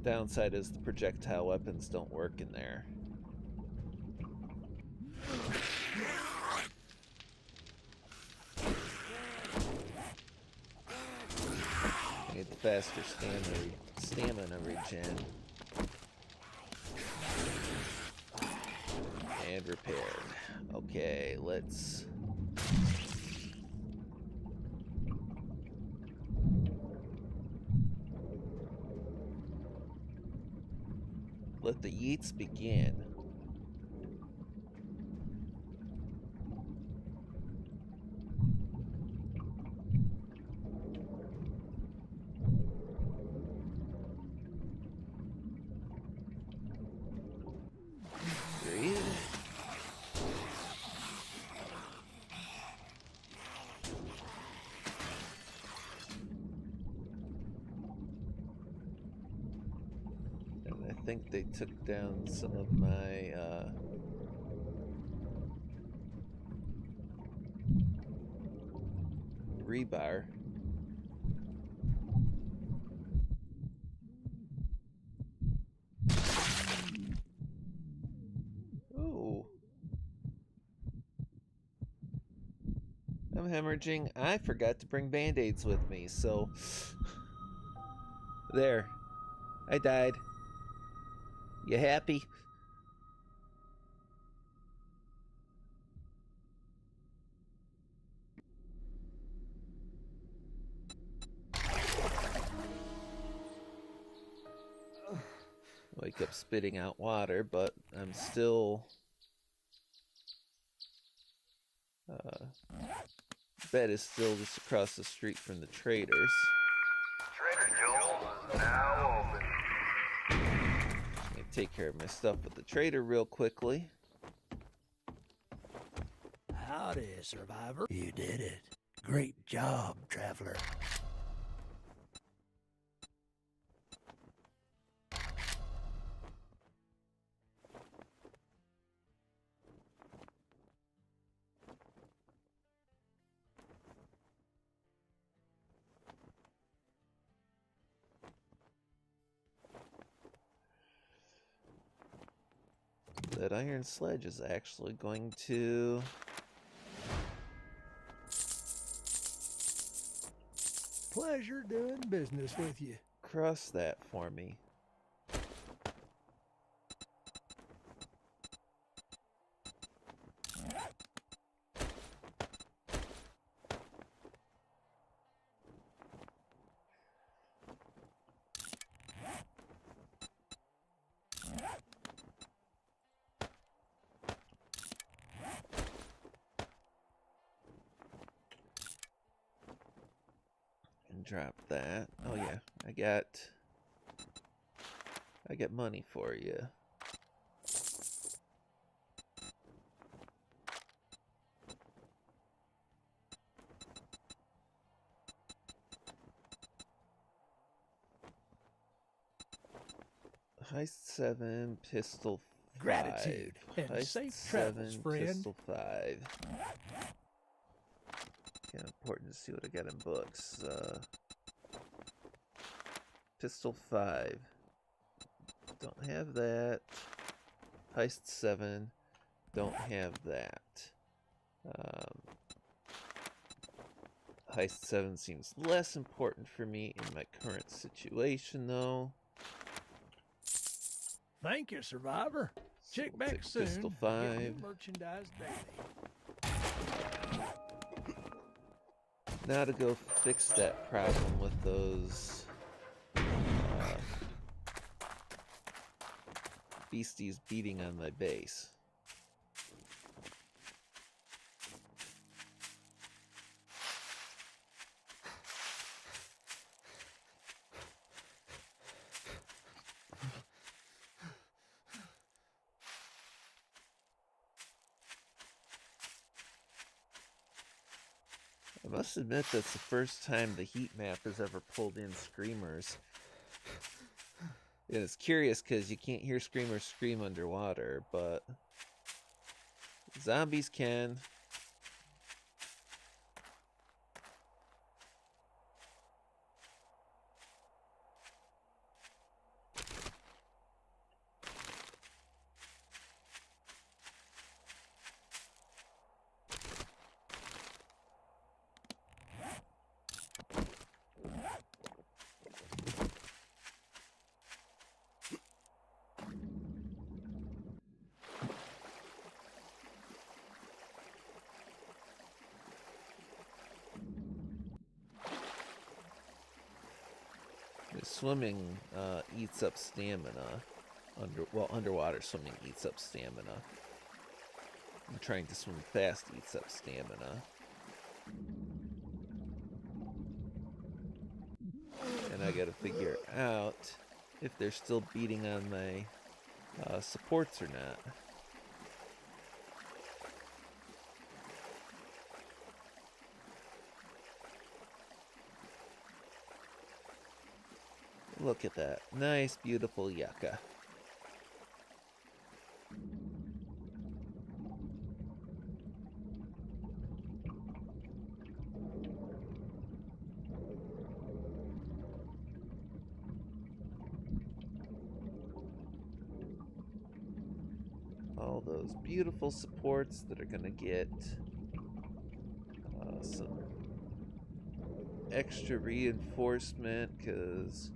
Downside is the projectile weapons don't work in there. I need the faster stamina regen. And repaired. Okay, let's... let the yeets begin. Breathe. And I think they took down some of my rebar. Ooh. I'm hemorrhaging. I forgot to bring band-aids with me, so... There. I died. You happy? Wake up spitting out water, but I'm still... bed is still just across the street from the traders. Trader Joe's now open. I'm gonna take care of my stuff with the trader real quickly. Howdy, survivor. You did it. Great job, traveler. That iron sledge is actually going to... Pleasure doing business with you. cross that for me. that. Oh yeah, I got money for you. Heist 7, pistol 5. Gratitude and Heist safe travels, 7, friend. pistol 5. Kind of important to see what I got in books. Pistol 5. Don't have that. Heist 7. Don't have that. Heist 7 seems less important for me in my current situation, though. Thank you, Survivor. So Check we'll back take soon. Pistol Get 5. new merchandise daily. Now to go fix that problem with those beasties beating on my base. I must admit that's the first time the heat map has ever pulled in screamers. And it's curious because you can't hear screamers scream underwater, but zombies can. Swimming eats up stamina. Underwater swimming eats up stamina. And trying to swim fast eats up stamina. And I gotta figure out if they're still beating on my supports or not. Look at that. Nice, beautiful yucca. All those beautiful supports that are going to get some extra reinforcement because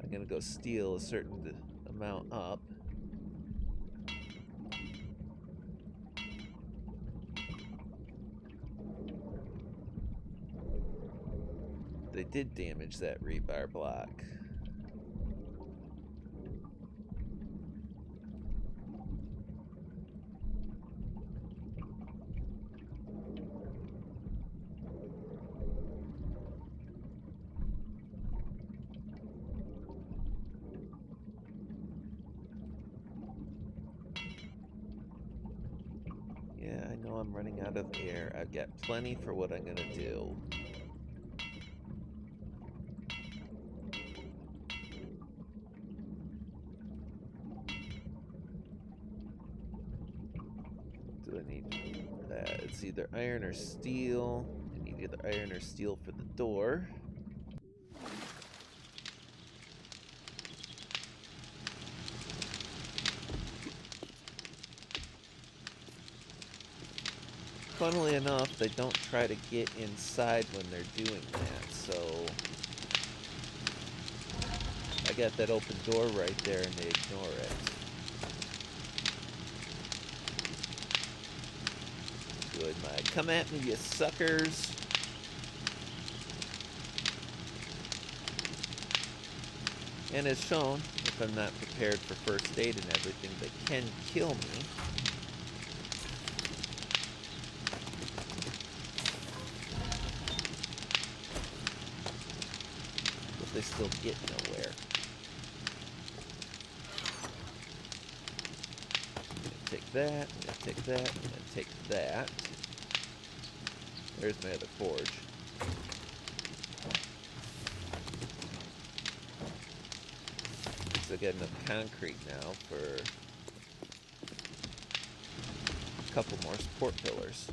I'm going to go steal a certain amount up. They did damage that rebar block. Yeah, I know I'm running out of air. I've got plenty for what I'm gonna do. What do I need? It's either iron or steel. I need either iron or steel for the door. Funnily enough, they don't try to get inside when they're doing that, so I got that open door right there and they ignore it. Good, my come at me, you suckers. And as shown, if I'm not prepared for first aid and everything, they can kill me. they still get nowhere. I'm gonna take that, I'm gonna take that, I'm gonna take that. There's my other forge. So I got enough concrete now for a couple more support pillars.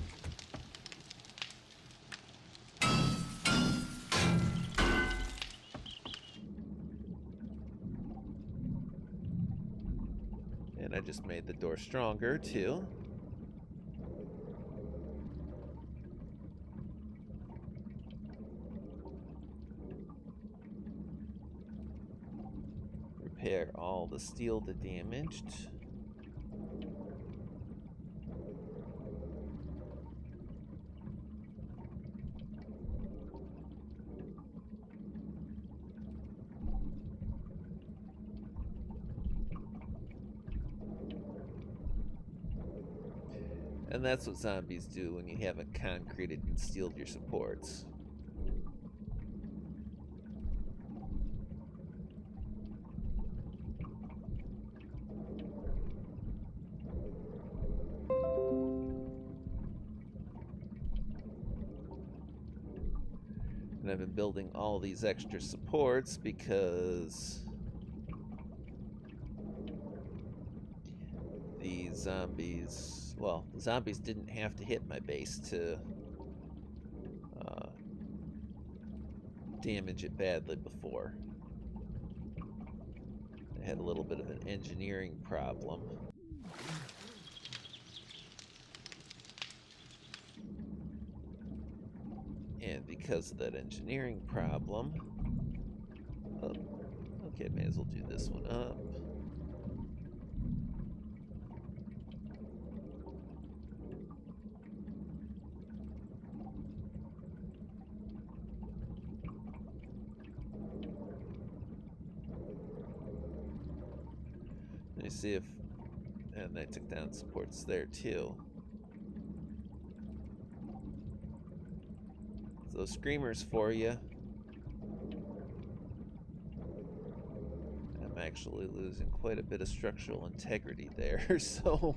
And I just made the door stronger too. Repair all the steel that damaged. And that's what zombies do when you haven't concreted and steeled your supports. And I've been building all these extra supports because these zombies, well, the zombies didn't have to hit my base to damage it badly before. I had a little bit of an engineering problem. And because of that engineering problem, oh, okay, may as well do this one up. Let me see if, and I took down supports there too. So screamers for you. I'm actually losing quite a bit of structural integrity there, so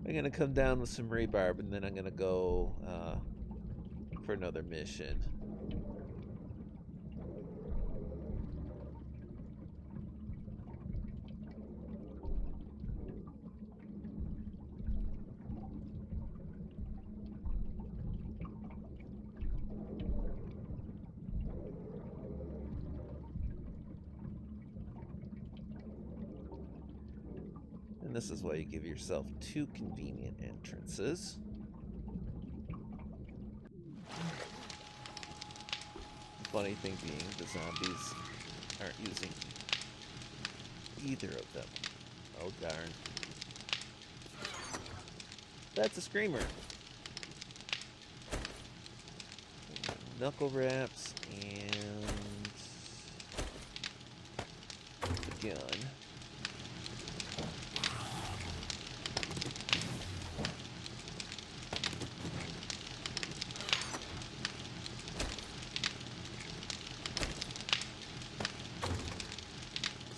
I'm gonna come down with some rebarb and then I'm gonna go for another mission. And this is why you give yourself 2 convenient entrances. The funny thing being, the zombies aren't using either of them. Oh darn. That's a screamer. Knuckle wraps and the gun.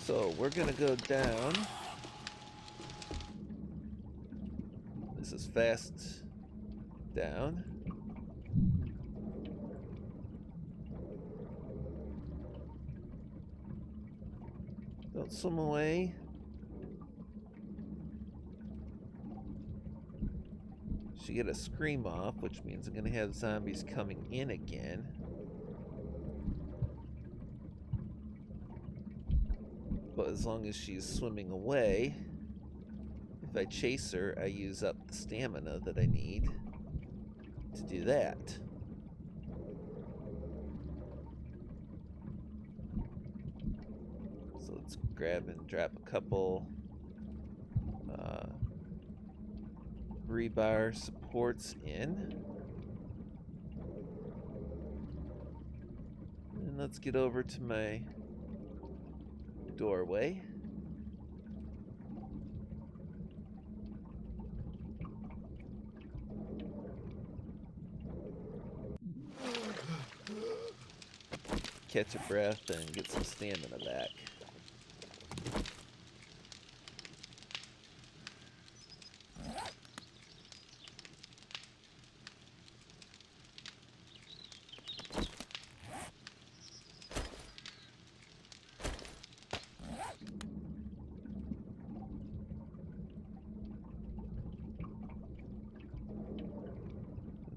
So we're gonna go down. This is fast down. Don't swim away. Should get a scream off, which means I'm gonna have zombies coming in again. But as long as she's swimming away, if I chase her, I use up the stamina that I need to do that. So let's grab and drop a couple rebar supports in. And let's get over to my doorway. catch a breath and get some stamina back.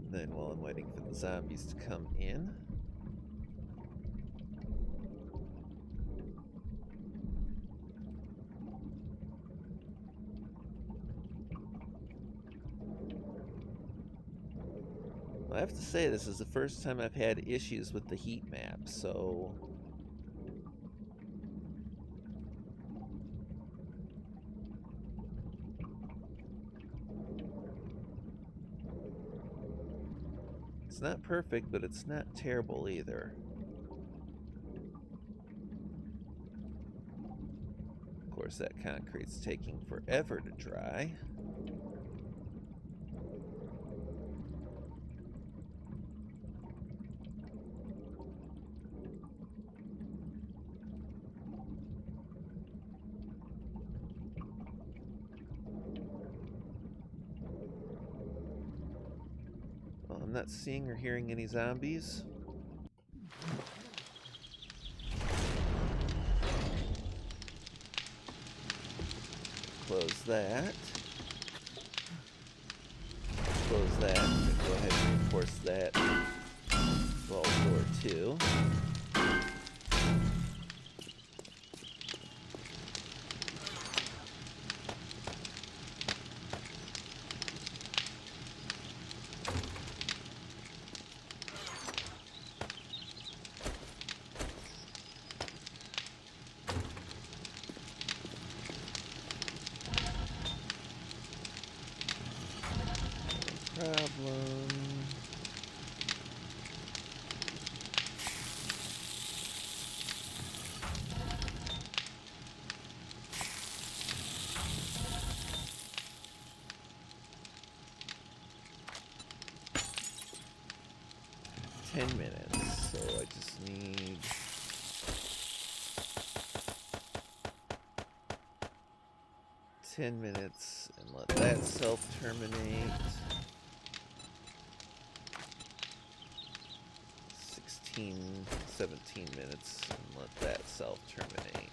And then while I'm waiting for the zombies to come in, I have to say, this is the first time I've had issues with the heat map, so it's not perfect, but it's not terrible either. Of course, that concrete's taking forever to dry. Well, I'm not seeing or hearing any zombies. Close that. Close that. Go ahead and reinforce that wall door too. Problem. $10, so I just need 10 minutes and let that self-terminate. 17 minutes and let that self-terminate.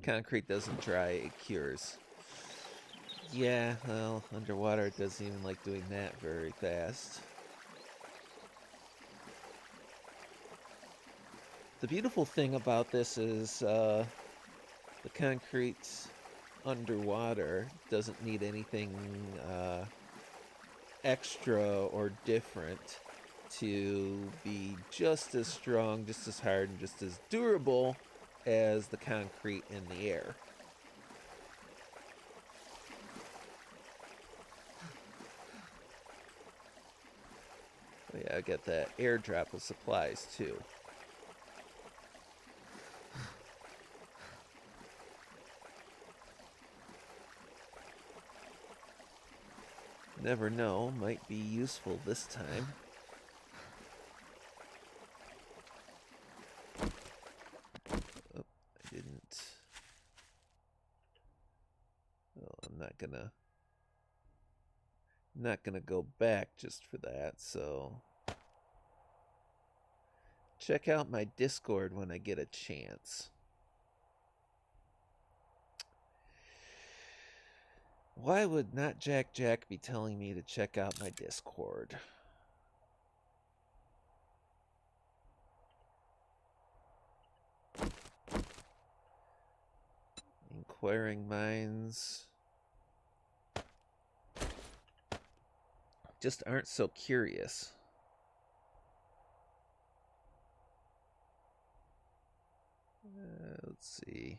Concrete doesn't dry, it cures. Yeah, well, underwater it doesn't even like doing that very fast. The beautiful thing about this is the concrete underwater doesn't need anything extra or different to be just as strong, just as hard, and just as durable as the concrete in the air. Oh yeah, I got that airdrop of supplies too. Never know, might be useful this time. Oh, I didn't. Oh, I'm not gonna go back just for that, so check out my Discord when I get a chance. Why would not Jack be telling me to check out my Discord? Inquiring minds just aren't so curious. Let's see.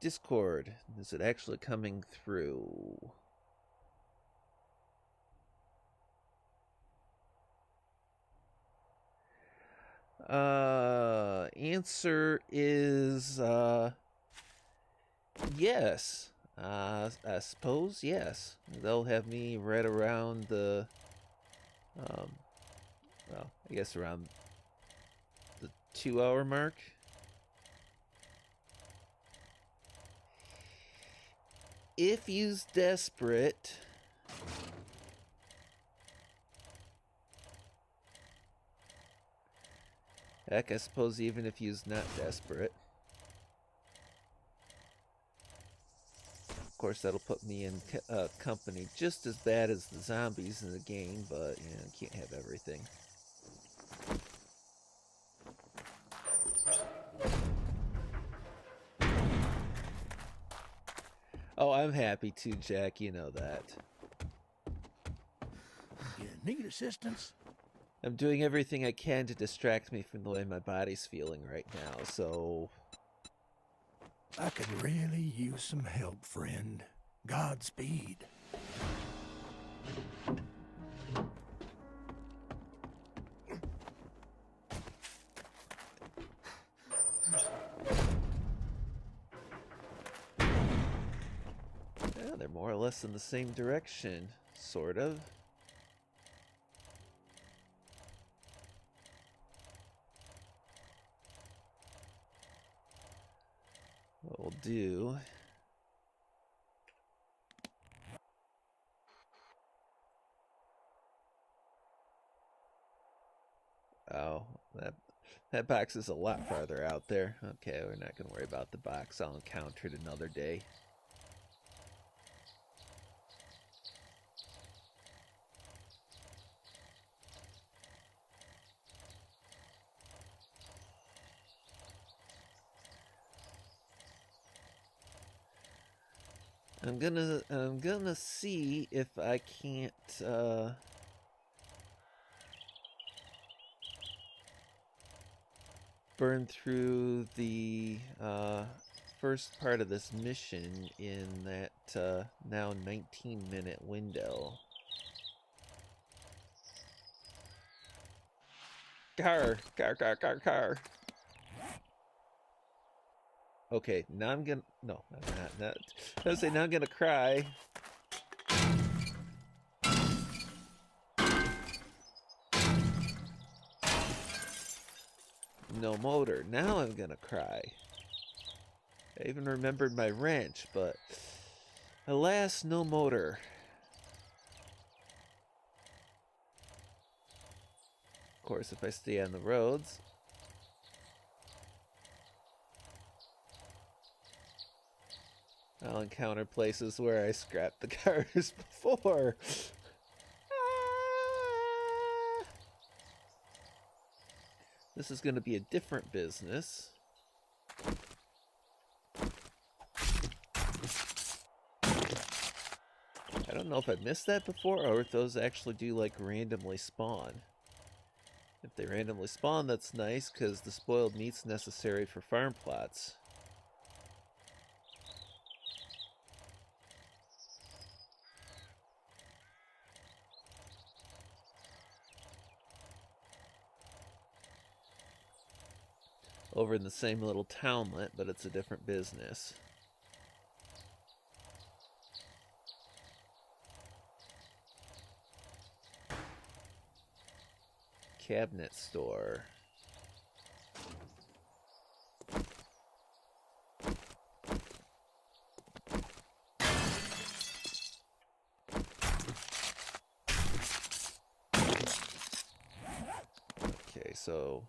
Discord, is it actually coming through? Answer is yes. I suppose yes. They'll have me right around the well, I guess around the 2 hour mark. If you's desperate, heck, I suppose even if you's not desperate. Of course, that'll put me in company just as bad as the zombies in the game, but you know, can't have everything. Oh, I'm happy too, Jack. You know that. You need assistance? I'm doing everything I can to distract me from the way my body's feeling right now, so... I could really use some help, friend. Godspeed. Yeah, they're more or less in the same direction, sort of. What we'll do... Oh, that box is a lot farther out there. Okay, we're not going to worry about the box. I'll encounter it another day. I'm gonna see if I can't burn through the first part of this mission in that now 19-minute window. Car. Okay, now I'm gonna... No, I'm not. I was gonna say, now I'm gonna cry. No motor. Now I'm gonna cry. I even remembered my wrench, but... Alas, no motor. Of course, if I stay on the roads... I'll encounter places where I scrapped the cars before. This is going to be a different business. I don't know if I've missed that before or if those actually do like randomly spawn. If they randomly spawn, that's nice because the spoiled meat's necessary for farm plots. Over in the same little townlet, but it's a different business. Cabinet store. Okay, so...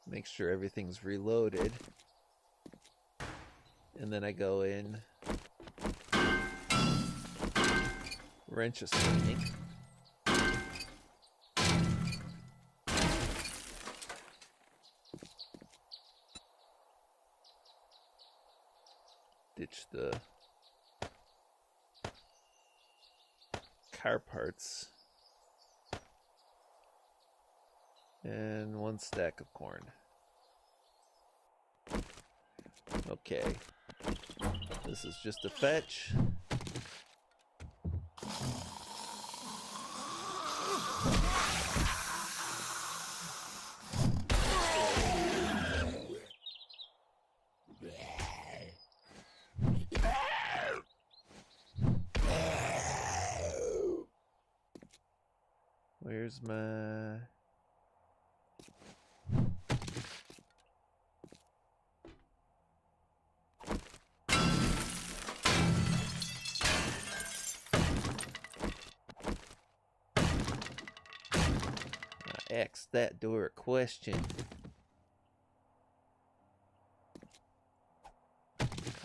make sure everything's reloaded. And then I go in, wrench a swinging. Ditch the car parts. And 1 stack of corn. Okay. This is just a fetch. Where's my... I asked that door a question.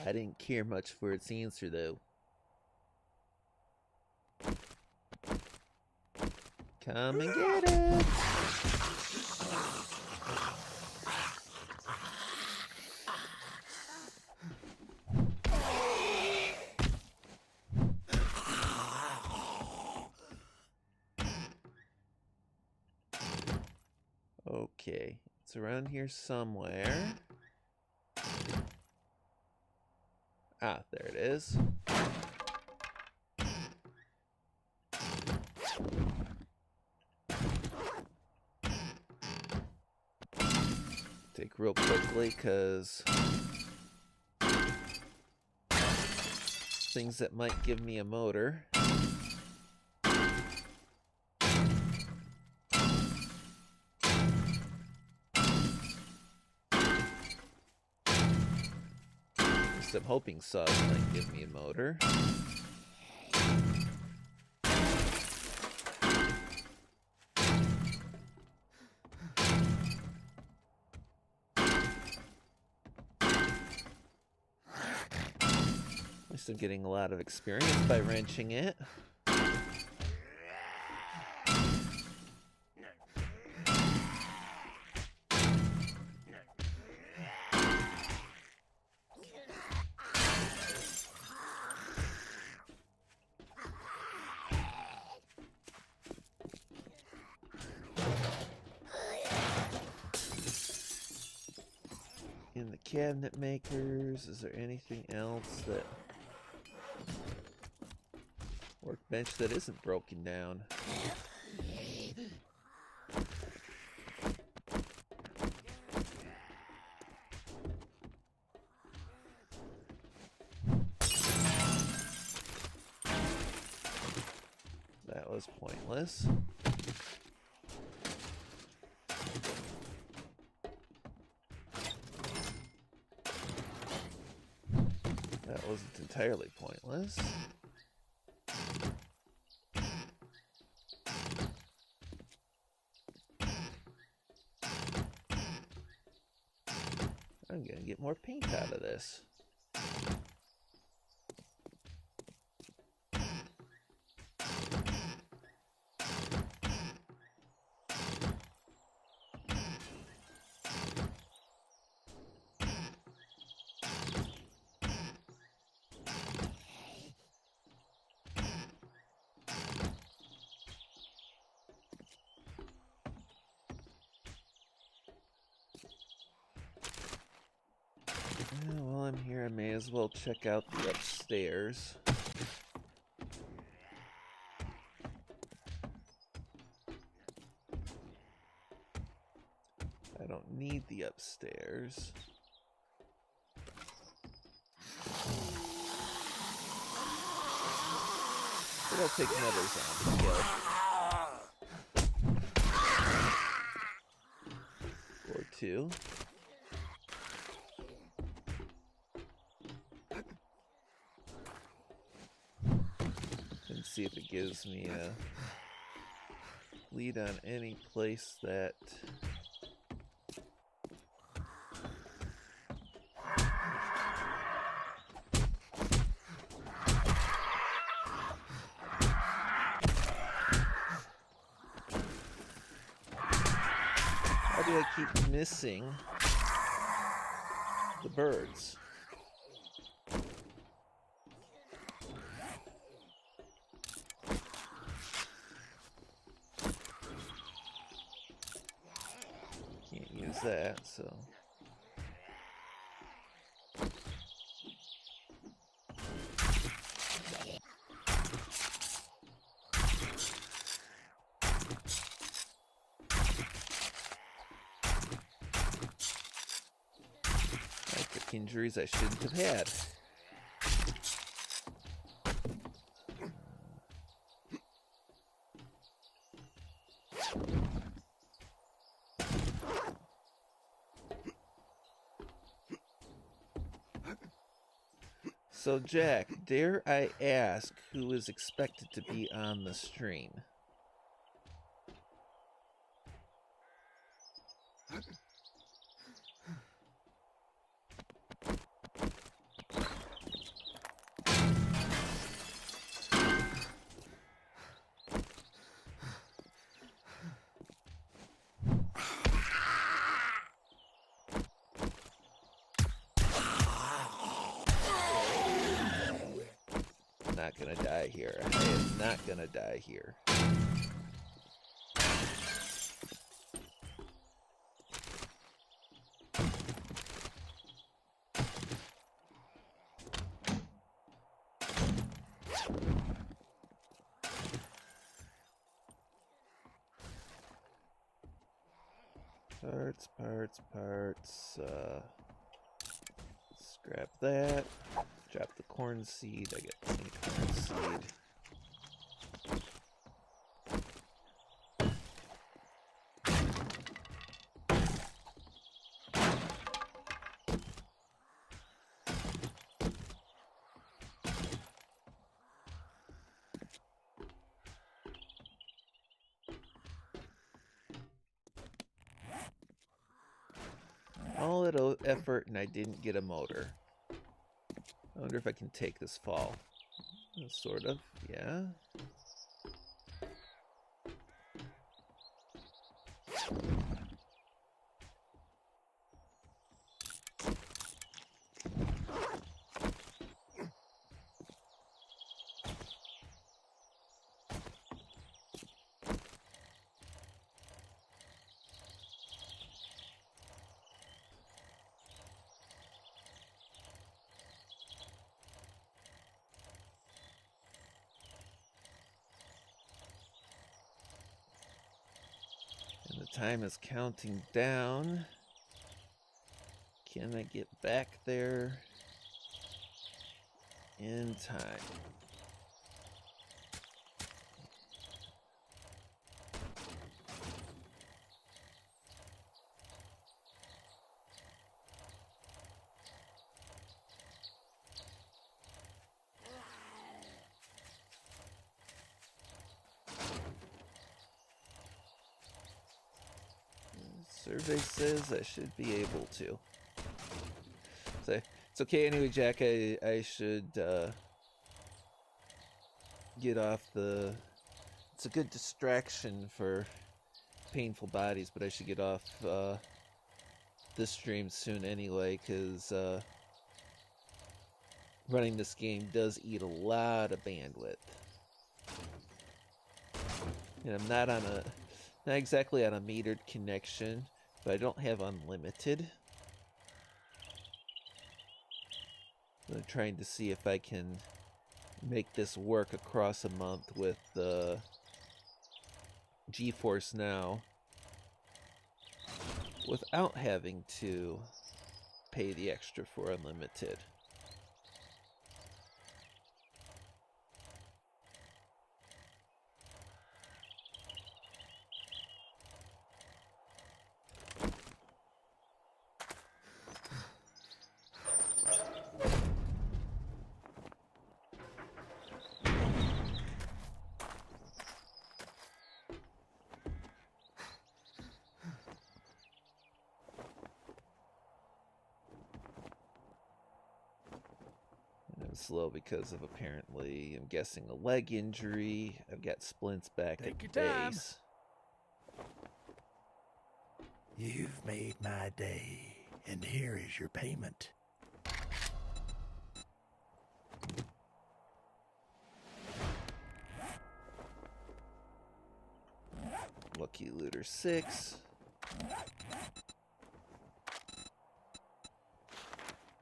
I didn't care much for its answer, though. Come and get it! Okay, it's around here somewhere. Ah, there it is. Take real quickly, because things that might give me a motor. At least I'm hoping saws might give me a motor. At least I'm getting a lot of experience by wrenching it. In the cabinet makers, is there anything else that... Workbench that isn't broken down? That was pointless. That wasn't entirely pointless. I'm gonna get more paint out of this. Yeah, while I'm here, I may as well check out the upstairs. I don't need the upstairs. But I'll take another zombie kill. Or two. And see if it gives me a lead on any place that... How do I keep missing the birds? Can't use that, so... injuries I shouldn't have had. So, Jack, dare I ask who is expected to be on the stream? Not gonna die here. I am not gonna die here. Parts. Scrap that. Drop the corn seed. I get plenty of corn seed. All that effort and I didn't get a motor. I wonder if I can take this fall. Sort of, yeah. And the time is counting down. Can I get back there in time? Survey says I should be able to. So it's okay anyway, Jack. I should get off the... It's a good distraction for painful bodies, but I should get off this stream soon anyway, because running this game does eat a lot of bandwidth. And I'm not exactly on a metered connection, but I don't have unlimited. I'm trying to see if I can make this work across a month with GeForce Now without having to pay the extra for unlimited. Slow because of apparently, I'm guessing, a leg injury. I've got splints back at the base. You've made my day, and here is your payment. Lucky Looter 6.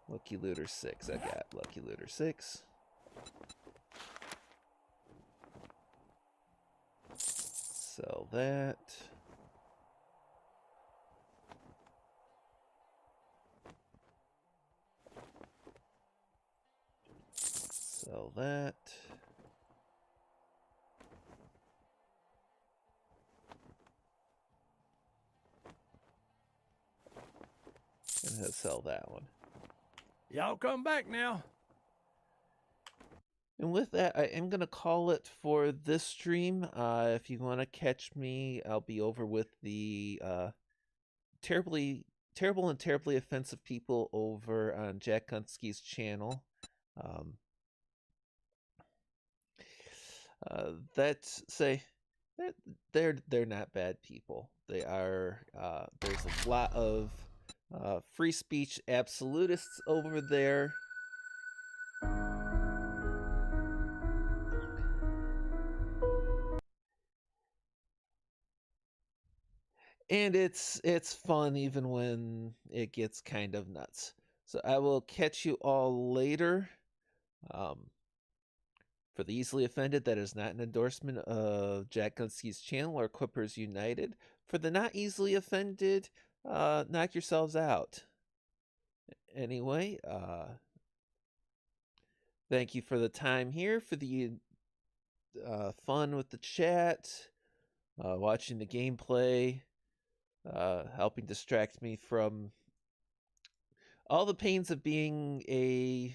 Lucky Looter 6. I got Lucky Looter 6. Sell that. Sell that. And he'll sell that one. Y'all come back now. And with that, I am going to call it for this stream. If you want to catch me, I'll be over with the terrible and terribly offensive people over on Jack Gunsky's channel. They're not bad people. They are. There's a lot of free speech absolutists over there. And it's fun even when it gets kind of nuts. So I will catch you all later. For the easily offended, that is not an endorsement of Jack Gunsky's channel or Quippers United. For the not easily offended, knock yourselves out. Anyway, thank you for the time here, for the fun with the chat, watching the gameplay, helping distract me from all the pains of being a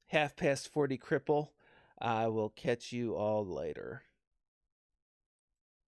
half past 40 cripple. I will catch you all later.